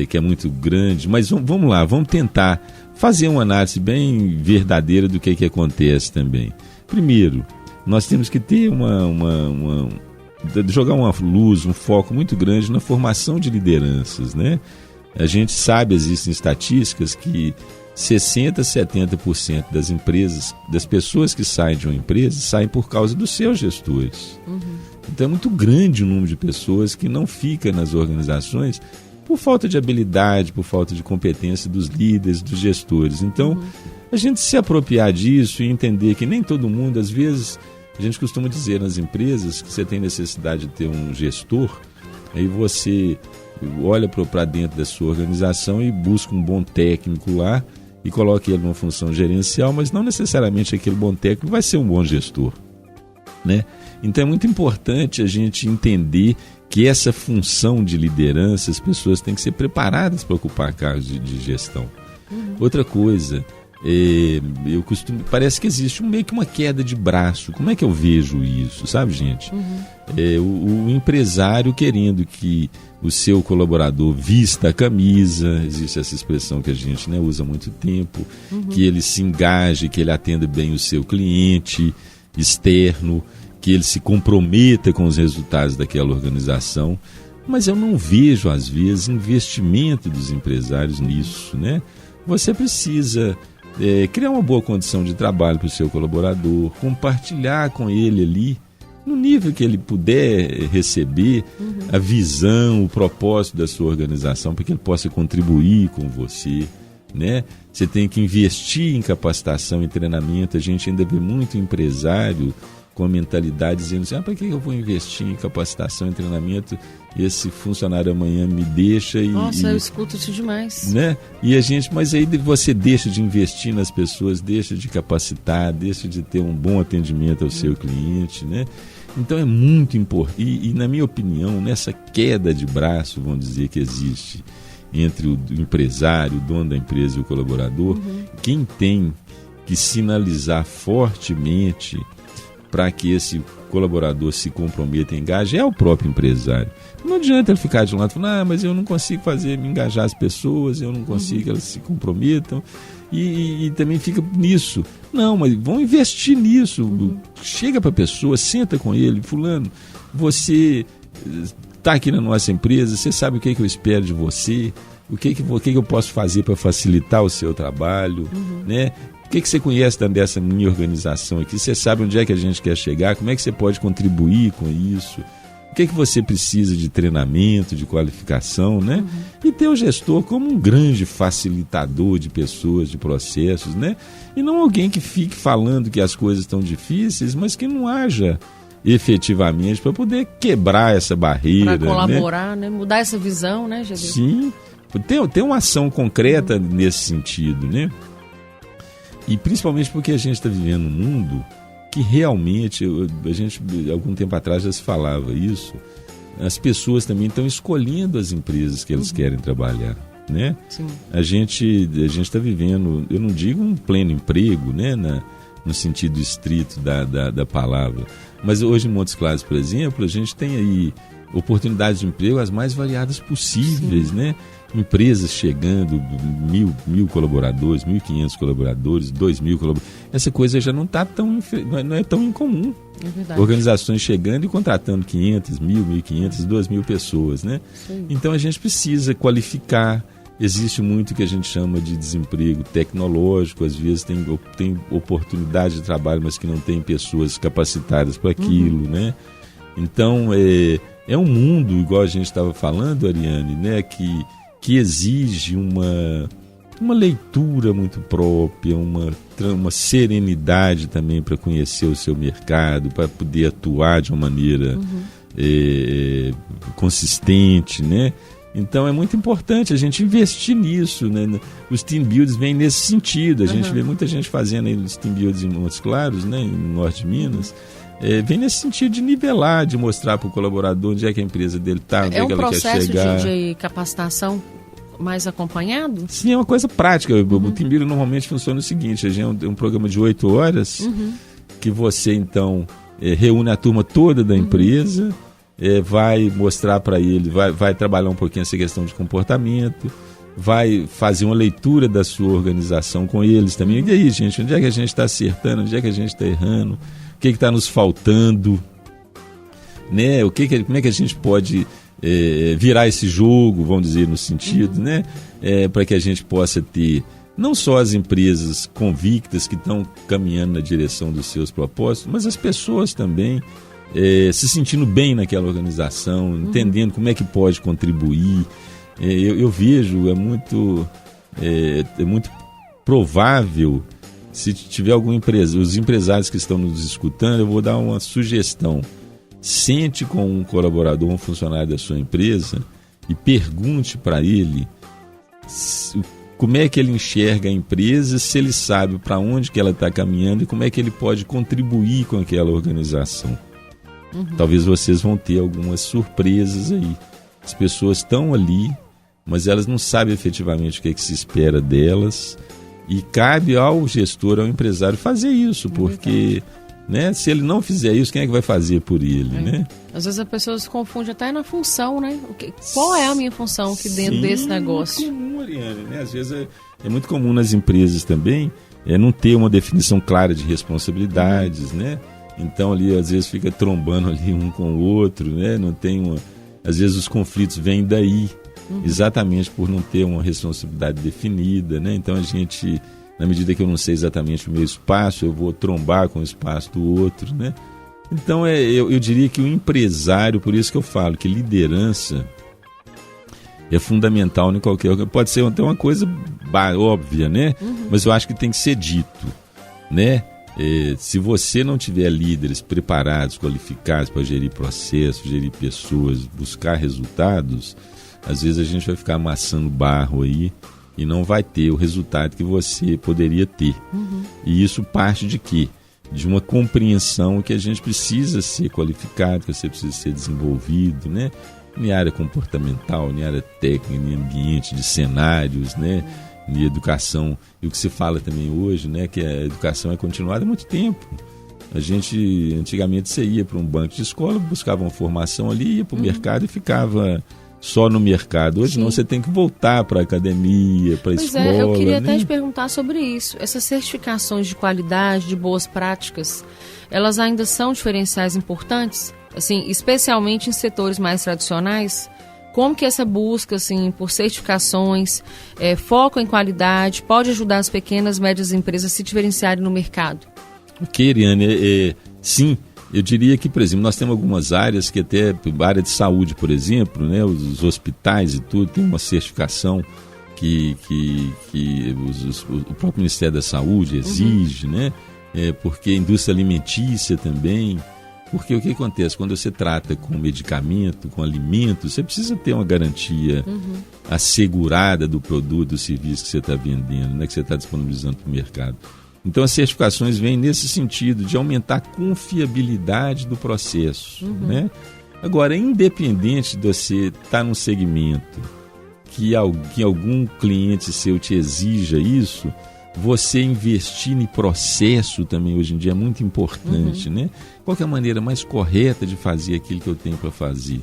Que é muito grande, mas vamos lá, vamos tentar fazer uma análise bem verdadeira do que acontece também. Primeiro, nós temos que ter jogar uma luz, um foco muito grande na formação de lideranças, né? A gente sabe, existem estatísticas que 60%, 70% das empresas, das pessoas que saem de uma empresa, saem por causa dos seus gestores. Então é muito grande o número de pessoas que não ficam nas organizações por falta de habilidade, por falta de competência dos líderes, dos gestores. Então, a gente se apropriar disso e entender que nem todo mundo, às vezes, a gente costuma dizer nas empresas que você tem necessidade de ter um gestor, aí você olha para dentro da sua organização e busca um bom técnico lá e coloca ele numa função gerencial, mas não necessariamente aquele bom técnico vai ser um bom gestor. né? Então é muito importante a gente entender que essa função de liderança, as pessoas têm que ser preparadas para ocupar cargos de gestão. Outra coisa, parece que existe meio que uma queda de braço. Como é que eu vejo isso, sabe, gente? O empresário querendo que o seu colaborador vista a camisa, existe essa expressão que a gente, né, usa há muito tempo, que ele se engaje, que ele atenda bem o seu cliente externo, que ele se comprometa com os resultados daquela organização. Mas eu não vejo, às vezes, investimento dos empresários nisso, né? Você precisa criar uma boa condição de trabalho para o seu colaborador, compartilhar com ele ali, no nível que ele puder receber, a visão, o propósito da sua organização, para que ele possa contribuir com você, né? Você tem que investir em capacitação e treinamento. A gente ainda vê muito empresário com a mentalidade dizendo assim, para que eu vou investir em capacitação e treinamento? Esse funcionário amanhã me deixa e... Nossa, eu escuto isso demais. Né? E a gente, mas aí você deixa de investir nas pessoas, deixa de capacitar, deixa de ter um bom atendimento ao seu cliente, né? Então é muito importante. E na minha opinião, nessa queda de braço, vamos dizer, que existe entre o empresário, o dono da empresa e o colaborador, quem tem que sinalizar fortemente para que esse colaborador se comprometa e engaje é o próprio empresário. Não adianta ele ficar de um lado falando, mas eu não consigo me engajar as pessoas, eu não consigo que elas se comprometam, e também fica nisso. Não, mas vão investir nisso. Chega para a pessoa, senta com ele, fulano, você está aqui na nossa empresa, você sabe o que eu espero de você, o que eu posso fazer para facilitar o seu trabalho, né? O que você conhece dessa minha organização aqui? Você sabe onde é que a gente quer chegar? Como é que você pode contribuir com isso? O que você precisa de treinamento, de qualificação, né? E ter o gestor como um grande facilitador de pessoas, de processos, né? E não alguém que fique falando que as coisas estão difíceis, mas que não haja efetivamente para poder quebrar essa barreira. Para colaborar, né? Mudar essa visão, né, Gedeu? Sim, ter uma ação concreta nesse sentido, né? E principalmente porque a gente está vivendo um mundo que realmente, a gente algum tempo atrás já se falava isso, as pessoas também estão escolhendo as empresas que eles querem trabalhar, né? Sim. A gente está vivendo, eu não digo um pleno emprego, né, no sentido estrito da palavra, mas hoje em Montes Claros, por exemplo, a gente tem aí oportunidades de emprego as mais variadas possíveis, sim, né? Empresas chegando, 1.000 colaboradores, 1.500 colaboradores, 2.000 colaboradores. Essa coisa já não é tão incomum. É verdade. Organizações chegando e contratando 500, 1.000, 1.500, 2.000 pessoas, né? Sim. Então a gente precisa qualificar. Existe muito que a gente chama de desemprego tecnológico, às vezes tem oportunidade de trabalho, mas que não tem pessoas capacitadas para aquilo, né? Então é um mundo, igual a gente estava falando, Ariane, né, que exige uma leitura muito própria, uma serenidade também para conhecer o seu mercado, para poder atuar de uma maneira consistente, né? Então é muito importante a gente investir nisso, né? Os team builders vêm nesse sentido. A gente vê muita gente fazendo aí os team builders em Montes Claros, né, no norte de Minas. Vem nesse sentido de nivelar, de mostrar para o colaborador onde é que a empresa dele está, onde é que ela quer chegar. É um processo de capacitação mais acompanhado? Sim, é uma coisa prática. O team building normalmente funciona o seguinte: a gente é um programa de 8 horas, que você então reúne a turma toda da empresa, vai mostrar para ele, vai trabalhar um pouquinho essa questão de comportamento, vai fazer uma leitura da sua organização com eles também. E aí, gente, onde é que a gente está acertando, onde é que a gente está errando, o que está nos faltando, né? Como é que a gente pode virar esse jogo, vamos dizer, no sentido, né? Para que a gente possa ter não só as empresas convictas que estão caminhando na direção dos seus propósitos, mas as pessoas também se sentindo bem naquela organização, entendendo como é que pode contribuir. Eu vejo, é muito provável, se tiver alguma empresa, os empresários que estão nos escutando, eu vou dar uma sugestão. Sente com um colaborador, um funcionário da sua empresa e pergunte para ele como é que ele enxerga a empresa, se ele sabe para onde que ela está caminhando e como é que ele pode contribuir com aquela organização. Talvez vocês vão ter algumas surpresas aí. As pessoas estão ali, mas elas não sabem efetivamente o que é que se espera delas, e cabe ao gestor, ao empresário fazer isso, porque, né, se ele não fizer isso, quem é que vai fazer por ele, né? Às vezes a pessoa se confunde até na função, né? Qual é a minha função aqui dentro desse negócio? É muito comum, Ariane, né? Às vezes é muito comum nas empresas também não ter uma definição clara de responsabilidades, né? Então ali às vezes fica trombando ali um com o outro, né? Não tem uma... Às vezes os conflitos vêm daí, exatamente por não ter uma responsabilidade definida, né? Então a gente, na medida que eu não sei exatamente o meu espaço, eu vou trombar com o espaço do outro, né? Então eu diria que o empresário, por isso que eu falo que liderança é fundamental em qualquer... Pode ser até uma coisa óbvia, né? Mas eu acho que tem que ser dito, né? Se você não tiver líderes preparados, qualificados para gerir processos, gerir pessoas, buscar resultados, às vezes a gente vai ficar amassando barro aí e não vai ter o resultado que você poderia ter. E isso parte de quê? De uma compreensão que a gente precisa ser qualificado, que você precisa ser desenvolvido, né? Em área comportamental, em área técnica, em ambiente de cenários, né? Em educação. E o que se fala também hoje, né? Que a educação é continuada há muito tempo. A gente, antigamente, você ia para um banco de escola, buscava uma formação ali, ia para o mercado e ficava só no mercado. Hoje não, você tem que voltar para a academia, para a escola. Pois é, eu queria né? até te perguntar sobre isso. Essas certificações de qualidade, de boas práticas, elas ainda são diferenciais importantes? Assim, especialmente em setores mais tradicionais? Como que essa busca assim, por certificações, foco em qualidade, pode ajudar as pequenas e médias empresas a se diferenciarem no mercado? Ok, Ariane, sim. Eu diria que, por exemplo, nós temos algumas áreas que até, a área de saúde, por exemplo, né, os hospitais e tudo, tem uma certificação que o próprio Ministério da Saúde exige, né? Porque a indústria alimentícia também. Porque o que acontece? Quando você trata com medicamento, com alimento, você precisa ter uma garantia assegurada do produto, do serviço que você está vendendo, né, que você está disponibilizando para o mercado. Então as certificações vêm nesse sentido, de aumentar a confiabilidade do processo. Né? Agora, independente de você estar num segmento que algum cliente seu te exija isso, você investir em processo também hoje em dia é muito importante, né? Qual que é a maneira mais correta de fazer aquilo que eu tenho para fazer?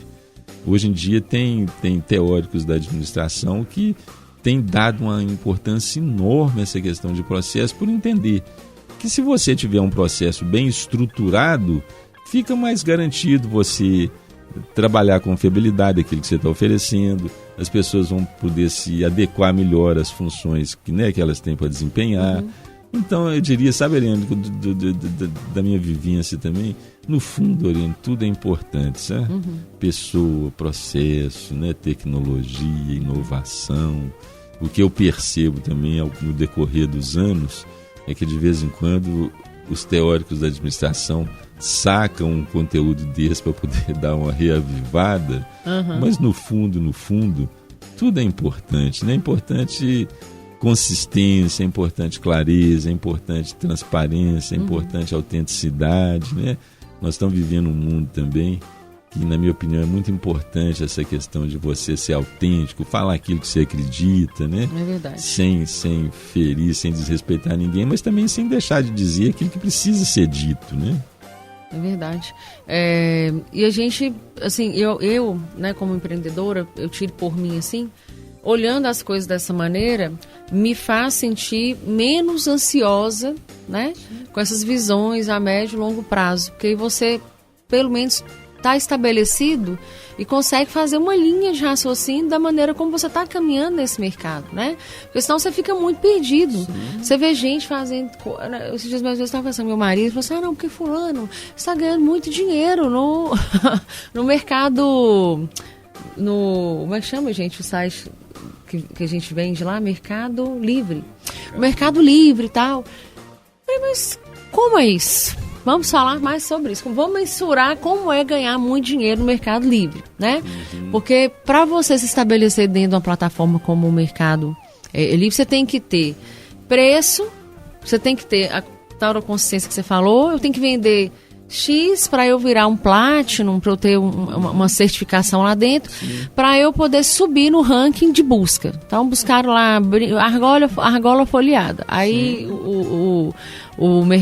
Hoje em dia tem teóricos da administração que têm dado uma importância enorme a essa questão de processo, por entender que se você tiver um processo bem estruturado, fica mais garantido você trabalhar com fiabilidade aquilo que você está oferecendo, as pessoas vão poder se adequar melhor às funções que elas têm para desempenhar. Então eu diria, sabe, Ariane, da minha vivência também, no fundo, Ariane, tudo é importante, sabe? Pessoa, processo, né? Tecnologia, inovação. O que eu percebo também no decorrer dos anos é que de vez em quando os teóricos da administração sacam um conteúdo desse para poder dar uma reavivada, mas no fundo, tudo é importante, né? É importante consistência, é importante clareza, é importante transparência, é importante autenticidade, né? Nós estamos vivendo um mundo também que, na minha opinião, é muito importante essa questão de você ser autêntico, falar aquilo que você acredita, né? É verdade. Sem ferir, sem desrespeitar ninguém, mas também sem deixar de dizer aquilo que precisa ser dito, né? É verdade. E a gente, assim, eu, né, como empreendedora, eu tiro por mim, assim, olhando as coisas dessa maneira, me faz sentir menos ansiosa, né, com essas visões a médio e longo prazo, porque aí você, pelo menos, está estabelecido e consegue fazer uma linha de raciocínio da maneira como você está caminhando nesse mercado, né? Porque senão você fica muito perdido. Sim. Você vê gente fazendo... Esses dias mesmo eu estava conversando com meu marido, falou assim, não, porque fulano está ganhando muito dinheiro no mercado... Como é que chama, gente, o site que a gente vende lá? Mercado Livre. Mercado Livre e tal. Mas como é isso? Vamos falar mais sobre isso. Vamos mensurar como é ganhar muito dinheiro no Mercado Livre, né? Porque para você se estabelecer dentro de uma plataforma como o Mercado Ali você tem que ter preço, você tem que ter a tal consciência que você falou, eu tenho que vender X para eu virar um Platinum, para eu ter uma certificação lá dentro, para eu poder subir no ranking de busca. Então buscaram lá argola folheada. Aí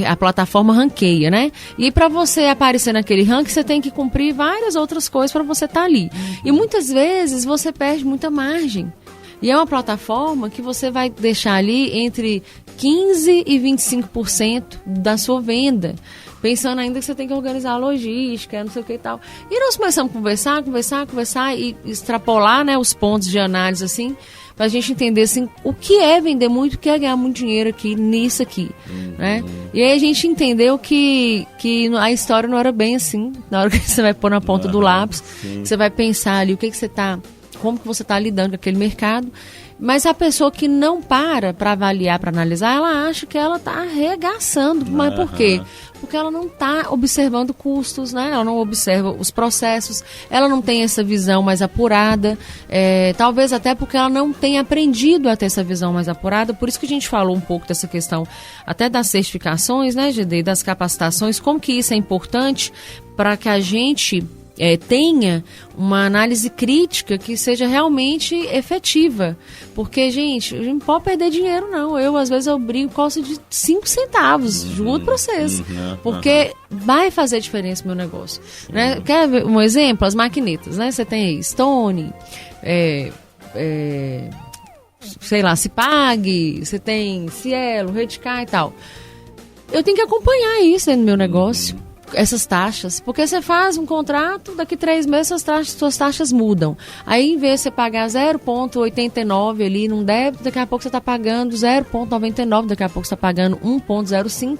a plataforma ranqueia, né? E para você aparecer naquele ranking, você tem que cumprir várias outras coisas para você estar ali. E muitas vezes você perde muita margem. E é uma plataforma que você vai deixar ali entre 15% e 25% da sua venda. Pensando ainda que você tem que organizar a logística, não sei o que e tal. E nós começamos a conversar e extrapolar, né, os pontos de análise, assim, pra gente entender, assim, o que é vender muito, o que é ganhar muito dinheiro aqui, nisso aqui, né? E aí a gente entendeu que a história não era bem assim, na hora que você vai pôr na ponta do lápis, você vai pensar ali como que você está lidando com aquele mercado. Mas a pessoa que não para avaliar, para analisar, ela acha que ela está arregaçando. Mas por quê? Porque ela não está observando custos, né? Ela não observa os processos, ela não tem essa visão mais apurada, talvez até porque ela não tenha aprendido a ter essa visão mais apurada. Por isso que a gente falou um pouco dessa questão até das certificações, né, GD, das capacitações, como que isso é importante para que a gente tenha uma análise crítica que seja realmente efetiva. Porque, gente, não pode perder dinheiro, não. Às vezes, eu brigo com costa de 5 centavos, juro pra vocês. Porque vai fazer diferença no meu negócio. Né? Quer ver um exemplo? As maquinetas, né? Você tem aí Stone, sei lá, Cipag, você tem Cielo, Redcar e tal. Eu tenho que acompanhar isso dentro do meu negócio. Essas taxas, porque você faz um contrato, daqui 3 meses suas taxas mudam. Aí, em vez de você pagar 0,89 ali num débito, daqui a pouco você está pagando 0,99, daqui a pouco você está pagando 1,05.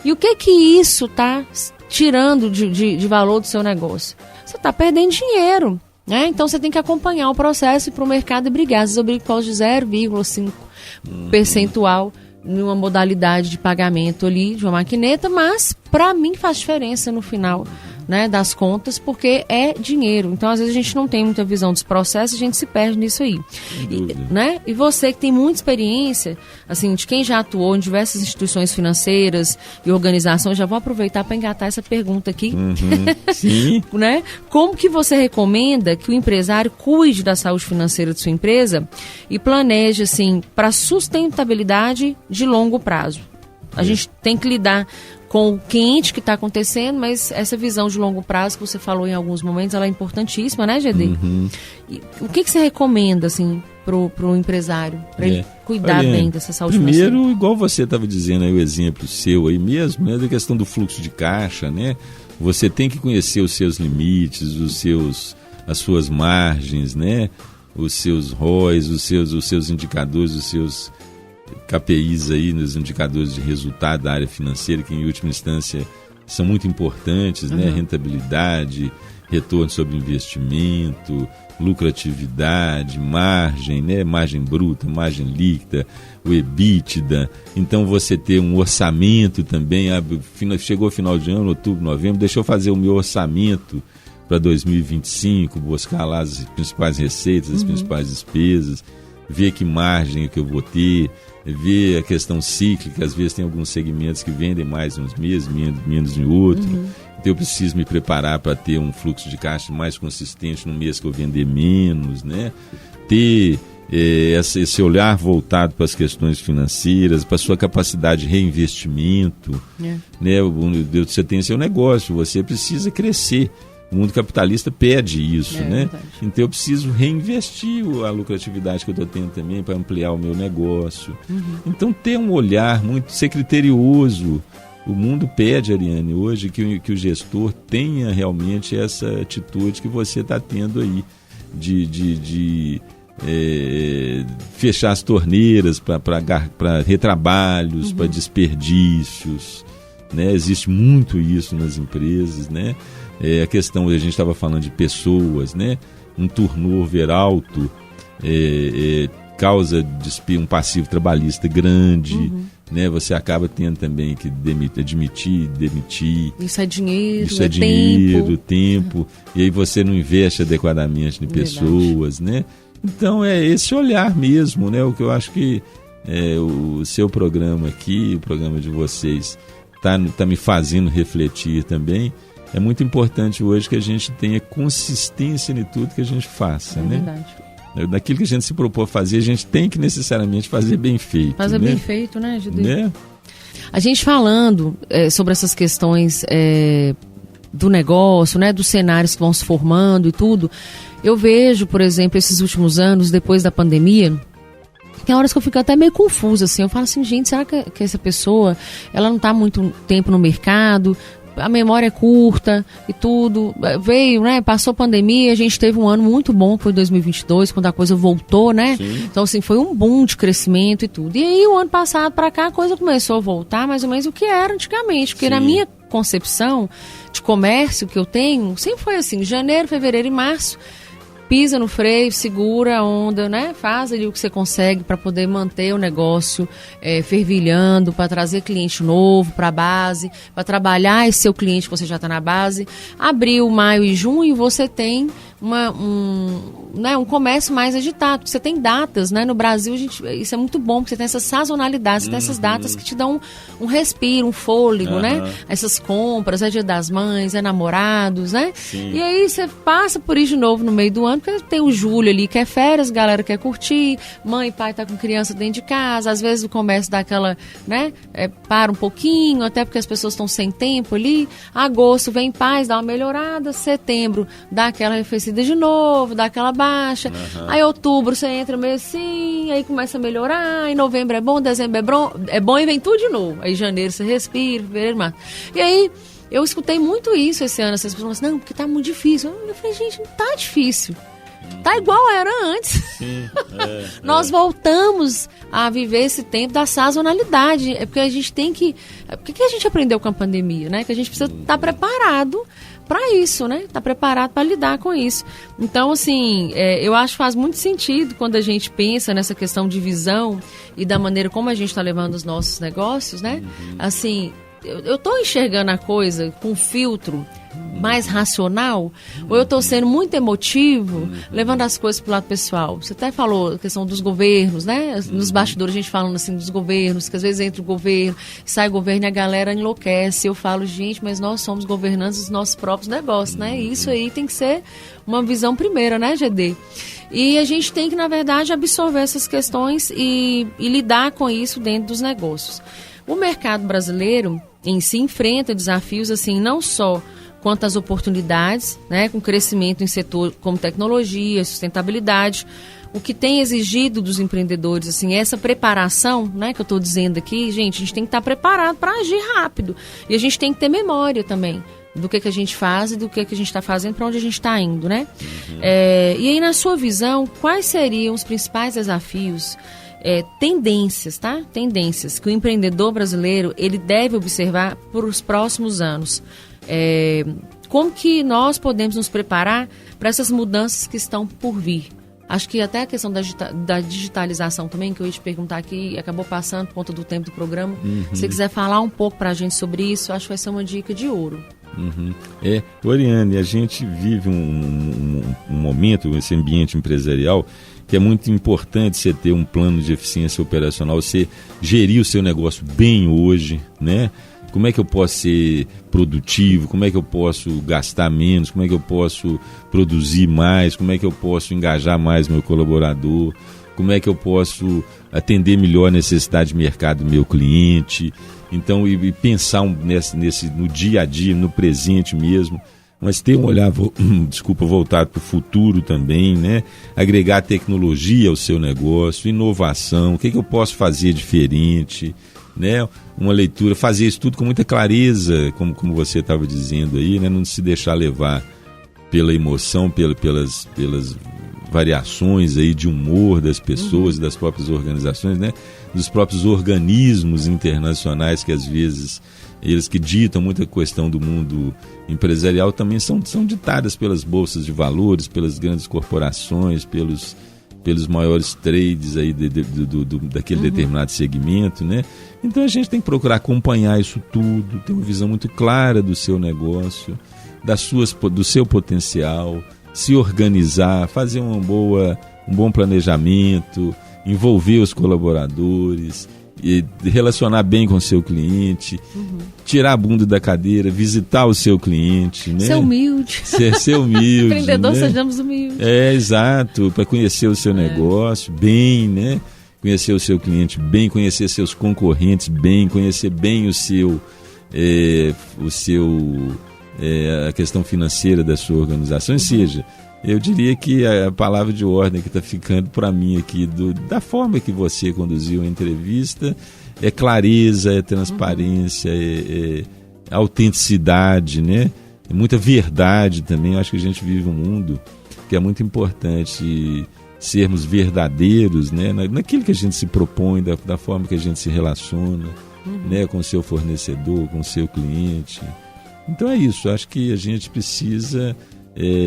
E o que isso está tirando de valor do seu negócio? Você está perdendo dinheiro, né? Então, você tem que acompanhar o processo e para o mercado e brigar. Às vezes eu brigo com de 0,5 percentual numa modalidade de pagamento ali de uma maquineta, mas para mim faz diferença no final, né, das contas, porque é dinheiro. Então, às vezes, a gente não tem muita visão dos processos, a gente se perde nisso aí. Né? E você que tem muita experiência, assim, de quem já atuou em diversas instituições financeiras e organizações, já vou aproveitar para engatar essa pergunta aqui. Sim. Né? Como que você recomenda que o empresário cuide da saúde financeira de sua empresa e planeje, assim, para sustentabilidade de longo prazo? A gente tem que lidar com o quente que está acontecendo, mas essa visão de longo prazo que você falou em alguns momentos, ela é importantíssima, né, GD? E o que você recomenda, assim, pro empresário, para ele cuidar bem dessa saúde financeira? Primeiro, igual você estava dizendo aí, o exemplo seu aí mesmo, né, da questão do fluxo de caixa, né? Você tem que conhecer os seus limites, as suas margens, né? Os seus ROIs, os seus indicadores, os seus KPIs aí, nos indicadores de resultado da área financeira, que em última instância são muito importantes, né? Rentabilidade, retorno sobre investimento, lucratividade, margem, né? Margem bruta, margem líquida, o EBITDA. Então você ter um orçamento também, chegou o final de ano, outubro, novembro, deixa eu fazer o meu orçamento para 2025, buscar lá as principais receitas, as principais despesas, ver que margem que eu vou ter, ver a questão cíclica. Às vezes tem alguns segmentos que vendem mais uns meses, menos em outro. Então eu preciso me preparar para ter um fluxo de caixa mais consistente no mês que eu vender menos, né? Ter esse olhar voltado para as questões financeiras, para a sua capacidade de reinvestimento, né? Você tem seu negócio, você precisa crescer. O mundo capitalista pede isso, né? Verdade. Então eu preciso reinvestir a lucratividade que eu estou tendo também para ampliar o meu negócio. Então ter um olhar muito, ser criterioso. O mundo pede, Ariane, hoje que o gestor tenha realmente essa atitude que você está tendo aí de fechar as torneiras para retrabalhos, para desperdícios, né? Existe muito isso nas empresas, né? A questão, a gente estava falando de pessoas, né? Um turnover alto causa um passivo trabalhista grande, né? Você acaba tendo também que demitir. Isso é dinheiro, isso é dinheiro, tempo. E aí você não investe adequadamente em pessoas, né? Então é esse olhar mesmo, né? O que eu acho que o seu programa aqui, o programa de vocês, tá me fazendo refletir também. É muito importante hoje que a gente tenha consistência em tudo que a gente faça, né? Verdade. Daquilo que a gente se propôs a fazer, a gente tem que necessariamente fazer bem feito. Fazer né? bem feito, né, Judeu? Né? A gente falando sobre essas questões do negócio, né, dos cenários que vão se formando e tudo, eu vejo, por exemplo, esses últimos anos, depois da pandemia, tem horas que eu fico até meio confusa, assim. Eu falo assim, gente, será que essa pessoa, ela não está muito tempo no mercado? A memória é curta e tudo. Veio, né? Passou a pandemia, a gente teve um ano muito bom, que foi 2022, quando a coisa voltou, né? Sim. Então, assim, foi um boom de crescimento e tudo. E aí, o ano passado para cá, a coisa começou a voltar mais ou menos o que era antigamente. Porque na minha concepção de comércio que eu tenho, sempre foi assim, janeiro, fevereiro e março, pisa no freio, segura a onda, né? Faz ali o que você consegue para poder manter o negócio fervilhando, para trazer cliente novo para a base, para trabalhar esse seu cliente que você já está na base. Abril, maio e junho você tem um comércio mais agitado, porque você tem datas, né? No Brasil, isso é muito bom, porque você tem essas sazonalidades, você tem essas datas que te dão um respiro, um fôlego, né? Essas compras, é Dia das Mães, é namorados, né? Sim. E aí você passa por isso de novo no meio do ano, porque tem o julho ali, que é férias, galera quer curtir, mãe e pai tá com criança dentro de casa, às vezes o comércio dá aquela, né? Para um pouquinho, até porque as pessoas estão sem tempo ali. Agosto vem paz, dá uma melhorada, setembro dá aquela arrefecida de novo, dá aquela baixa. Aí outubro você entra meio assim, aí começa a melhorar, aí novembro é bom, dezembro é bom e vem tudo de novo. Aí janeiro você respira, fevereiro, março. E aí eu escutei muito isso esse ano, essas pessoas falam assim, não, porque tá muito difícil. Eu falei, gente, não tá difícil. Tá igual era antes. Sim, Nós voltamos a viver esse tempo da sazonalidade. É porque a gente tem que... O que a gente aprendeu com a pandemia, né? Que a gente precisa estar preparado para isso, né? Tá preparado para lidar com isso. Então, assim, eu acho que faz muito sentido quando a gente pensa nessa questão de visão e da maneira como a gente está levando os nossos negócios, né? Assim, eu tô enxergando a coisa com filtro mais racional, ou eu estou sendo muito emotivo, levando as coisas para o lado pessoal. Você até falou a questão dos governos, né? Nos bastidores a gente falando assim dos governos, que às vezes entra o governo, sai o governo e a galera enlouquece. Eu falo, gente, mas nós somos governantes dos nossos próprios negócios, né? E isso aí tem que ser uma visão primeira, né, GD? E a gente tem que, na verdade, absorver essas questões e lidar com isso dentro dos negócios. O mercado brasileiro em si enfrenta desafios, assim, não só quanto às oportunidades, né, com crescimento em setor como tecnologia, sustentabilidade, o que tem exigido dos empreendedores, assim, essa preparação, né, que eu estou dizendo aqui, gente, a gente tem que estar preparado para agir rápido e a gente tem que ter memória também do que a gente faz e do que a gente está fazendo, para onde a gente está indo, né? E aí, na sua visão, quais seriam os principais desafios, tendências, tá? Tendências que o empreendedor brasileiro ele deve observar para os próximos anos? Como que nós podemos nos preparar para essas mudanças que estão por vir? Acho que até a questão da digitalização também, que eu ia te perguntar aqui, acabou passando por conta do tempo do programa. Se você quiser falar um pouco para a gente sobre isso, acho que vai ser uma dica de ouro. Oriane, a gente vive um momento, esse ambiente empresarial, que é muito importante você ter um plano de eficiência operacional, você gerir o seu negócio bem hoje, né? Como é que eu posso ser produtivo? Como é que eu posso gastar menos? Como é que eu posso produzir mais? Como é que eu posso engajar mais meu colaborador? Como é que eu posso atender melhor a necessidade de mercado do meu cliente? Então, e pensar no dia a dia, no presente mesmo, mas ter um olhar, voltado para o futuro também, né? Agregar tecnologia ao seu negócio, inovação, o que eu posso fazer diferente, né? Uma leitura, fazer isso tudo com muita clareza, como você estava dizendo aí, né? Não se deixar levar pela emoção, pelas variações aí de humor das pessoas e das próprias organizações, né? Dos próprios organismos internacionais que às vezes eles que ditam muita questão do mundo empresarial também são ditadas pelas bolsas de valores, pelas grandes corporações, pelos maiores trades aí daquele determinado segmento, né? Então a gente tem que procurar acompanhar isso tudo, ter uma visão muito clara do seu negócio, do seu potencial, se organizar, fazer uma boa um bom planejamento, envolver os colaboradores, e relacionar bem com o seu cliente, tirar a bunda da cadeira, visitar o seu cliente, né? Ser humilde. Ser humilde. Empreendedor, né? sejamos humildes. Exato, para conhecer o seu negócio bem, né? Conhecer o seu cliente bem, conhecer seus concorrentes bem, conhecer bem a questão financeira da sua organização, ou seja, eu diria que a palavra de ordem que está ficando para mim aqui, da forma que você conduziu a entrevista, é clareza, é transparência, é autenticidade, né? É muita verdade também. Eu acho que a gente vive um mundo que é muito importante sermos verdadeiros, né? Naquilo que a gente se propõe, da forma que a gente se relaciona, né? Com o seu fornecedor, com o seu cliente. Então é isso, acho que a gente precisa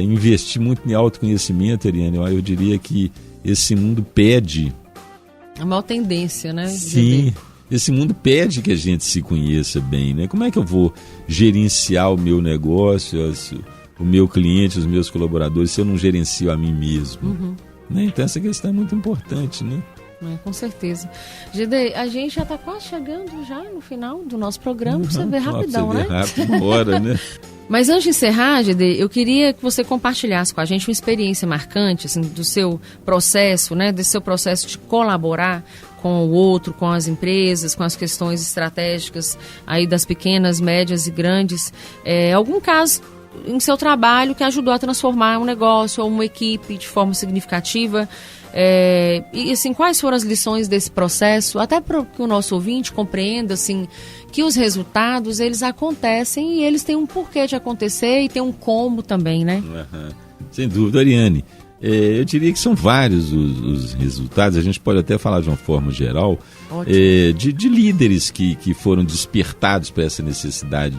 investir muito em autoconhecimento, Ariane. Eu diria que esse mundo pede... É uma tendência, né? Sim, esse mundo pede que a gente se conheça bem, né? Como é que eu vou gerenciar o meu negócio, o meu cliente, os meus colaboradores, se eu não gerencio a mim mesmo? Né? Então essa questão é muito importante, né? Com certeza. GD, a gente já está quase chegando já no final do nosso programa, pra você ver rapidão, né? Rápido, bora, né? Mas antes de encerrar, GD, eu queria que você compartilhasse com a gente uma experiência marcante, assim, do seu processo, né? Desse seu processo de colaborar com o outro, com as empresas, com as questões estratégicas aí das pequenas, médias e grandes. Algum caso em seu trabalho que ajudou a transformar um negócio ou uma equipe de forma significativa? E assim, quais foram as lições desse processo, até para que o nosso ouvinte compreenda assim, que os resultados eles acontecem e eles têm um porquê de acontecer e tem um como também, né? Sem dúvida, Ariane. Eu diria que são vários os resultados. A gente pode até falar de uma forma geral de líderes que foram despertados para essa necessidade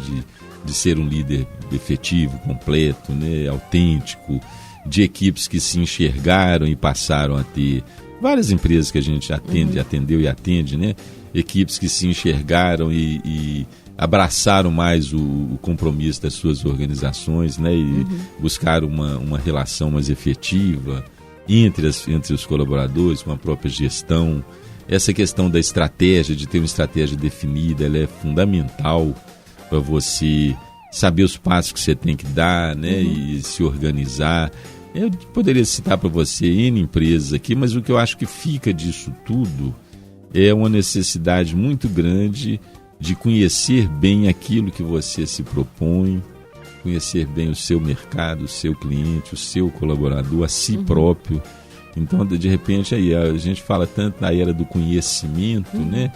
de ser um líder efetivo, completo, né, autêntico, de equipes que se enxergaram e passaram a ter várias empresas que a gente atendeu e atende, né? Equipes que se enxergaram e abraçaram mais o compromisso das suas organizações, né? E buscaram uma relação mais efetiva entre os colaboradores, com a própria gestão. Essa questão da estratégia, de ter uma estratégia definida, ela é fundamental para você saber os passos que você tem que dar, né? E se organizar. Eu poderia citar para você N empresas aqui, mas o que eu acho que fica disso tudo é uma necessidade muito grande de conhecer bem aquilo que você se propõe, conhecer bem o seu mercado, o seu cliente, o seu colaborador, a si próprio. Então, de repente, aí a gente fala tanto na era do conhecimento, né?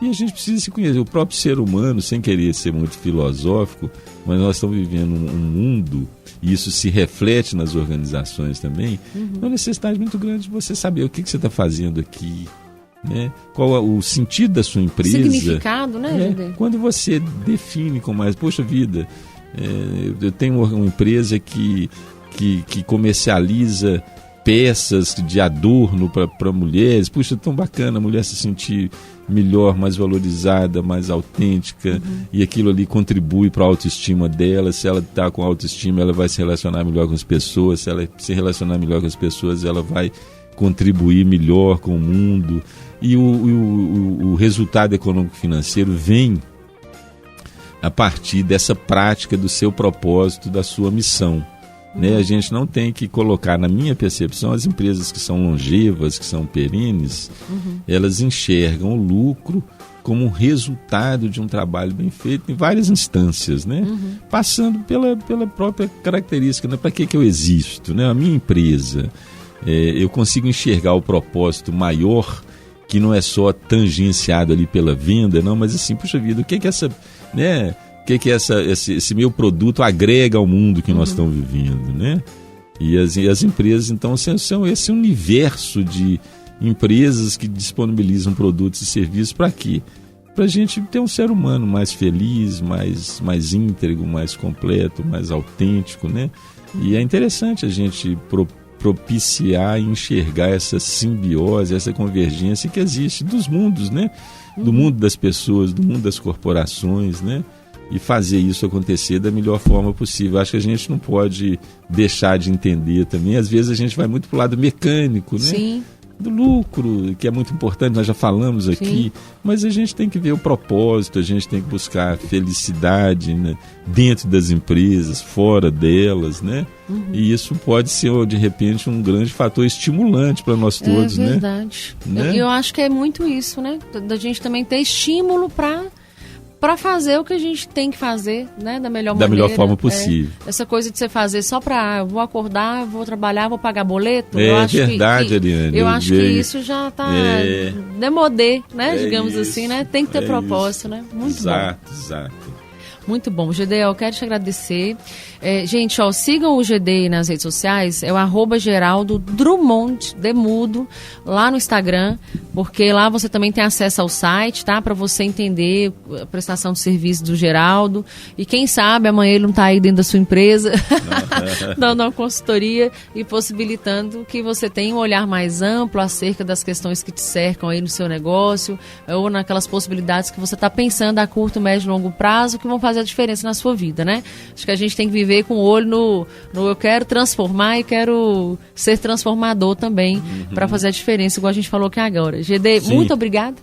E a gente precisa se conhecer. O próprio ser humano, sem querer ser muito filosófico, mas nós estamos vivendo um mundo, e isso se reflete nas organizações também, uma necessidade muito grande de você saber o que você está fazendo aqui, né? Qual é o sentido da sua empresa. Significado, né, Judê? Quando você define com mais, poxa vida, eu tenho uma empresa que comercializa peças de adorno para mulheres, puxa, tão bacana a mulher se sentir melhor, mais valorizada, mais autêntica, e aquilo ali contribui para a autoestima dela. Se ela está com autoestima, ela vai se relacionar melhor com as pessoas. Se ela se relacionar melhor com as pessoas, ela vai contribuir melhor com o mundo. E o resultado econômico-financeiro vem a partir dessa prática do seu propósito, da sua missão. Né? A gente não tem que colocar, na minha percepção, as empresas que são longevas, que são perenes, elas enxergam o lucro como um resultado de um trabalho bem feito em várias instâncias, né? Passando pela própria característica, né? Para que eu existo? Né? A minha empresa, eu consigo enxergar o propósito maior, que não é só tangenciado ali pela venda, não, mas assim, puxa vida, o que é essa... Né? O que esse meu produto agrega ao mundo que nós estamos vivendo, né? E as empresas, então, são esse universo de empresas que disponibilizam produtos e serviços para quê? Para a gente ter um ser humano mais feliz, mais íntegro, mais completo, mais autêntico, né? E é interessante a gente propiciar e enxergar essa simbiose, essa convergência que existe dos mundos, né? Do mundo das pessoas, do mundo das corporações, né? e fazer isso acontecer da melhor forma possível. Acho que a gente não pode deixar de entender também. Às vezes a gente vai muito para o lado mecânico, né? Sim. Do lucro, que é muito importante, nós já falamos aqui, mas a gente tem que ver o propósito, a gente tem que buscar felicidade, né, dentro das empresas, fora delas, né? E isso pode ser, de repente, um grande fator estimulante para nós todos, né? É verdade. Eu acho que é muito isso, né? Da gente também ter estímulo para fazer o que a gente tem que fazer, né, da melhor maneira. Da melhor forma possível. Essa coisa de você fazer só para vou acordar, vou trabalhar, vou pagar boleto. Eu acho verdade, Ariane. Eu acho que isso já está demodé, né, digamos assim, né? Tem que ter propósito, né? Muito bom. Exato. Muito bom. GD, eu quero te agradecer. Gente, sigam o GD nas redes sociais, é o @Geraldo Drummond, Demudo, lá no Instagram, porque lá você também tem acesso ao site, tá? Para você entender a prestação de serviço do Geraldo. E quem sabe amanhã ele não está aí dentro da sua empresa, dando uma consultoria e possibilitando que você tenha um olhar mais amplo acerca das questões que te cercam aí no seu negócio, ou naquelas possibilidades que você está pensando a curto, médio e longo prazo, que vão fazer a diferença na sua vida, né? Acho que a gente tem que viver com o olho no eu quero transformar e quero ser transformador também, para fazer a diferença, igual a gente falou aqui agora. GD, muito obrigada.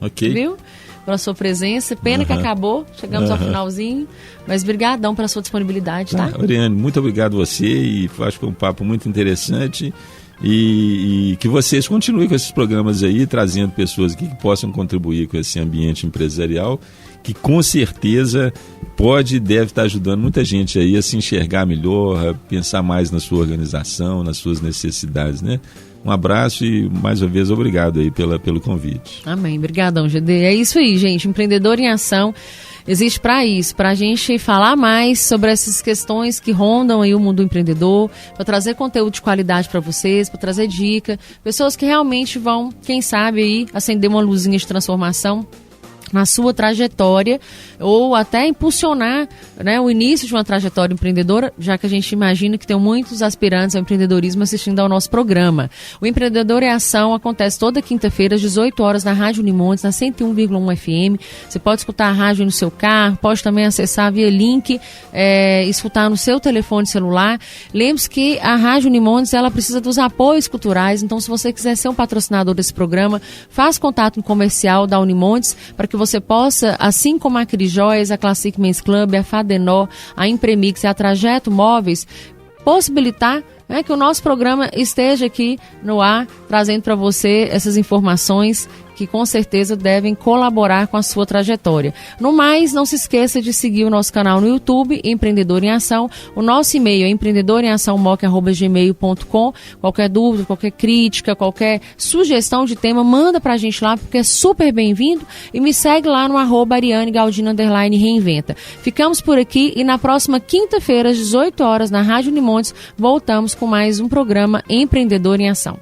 Ok. Viu? Pela sua presença. Pena que acabou, chegamos ao finalzinho, mas brigadão pela sua disponibilidade, tá? Oriane, muito obrigado a você, e acho que foi um papo muito interessante. E que vocês continuem com esses programas aí, trazendo pessoas aqui que possam contribuir com esse ambiente empresarial, que com certeza pode e deve estar ajudando muita gente aí a se enxergar melhor, a pensar mais na sua organização, nas suas necessidades, né? Um abraço e, mais uma vez, obrigado aí pelo convite. Amém. Obrigadão, GD. É isso aí, gente. Empreendedor em Ação existe para isso, para a gente falar mais sobre essas questões que rondam aí o mundo empreendedor, para trazer conteúdo de qualidade para vocês, para trazer dica, pessoas que realmente vão, quem sabe, aí acender uma luzinha de transformação na sua trajetória, ou até impulsionar, né, o início de uma trajetória empreendedora, já que a gente imagina que tem muitos aspirantes ao empreendedorismo assistindo ao nosso programa. O Empreendedor em Ação acontece toda quinta-feira às 18 horas na Rádio Unimontes, na 101,1 FM. Você pode escutar a rádio no seu carro, pode também acessar via link, escutar no seu telefone celular. Lembre-se que a Rádio Unimontes, ela precisa dos apoios culturais, então se você quiser ser um patrocinador desse programa, faça contato no comercial da Unimontes, para que você possa, assim como a Crijóias, a Classic Men's Club, a Fadenor, a Impremix e a Trajeto Móveis, possibilitar, né, que o nosso programa esteja aqui no ar, trazendo para você essas informações que com certeza devem colaborar com a sua trajetória. No mais, não se esqueça de seguir o nosso canal no YouTube, Empreendedor em Ação. O nosso e-mail é empreendedoremasãomoc@gmail.com. Qualquer dúvida, qualquer crítica, qualquer sugestão de tema, manda pra gente lá, porque é super bem-vindo. E me segue lá no @ArianeGaldino_Reinventa. Ficamos por aqui e na próxima quinta-feira, às 18 horas, na Rádio Unimontes, voltamos com mais um programa Empreendedor em Ação.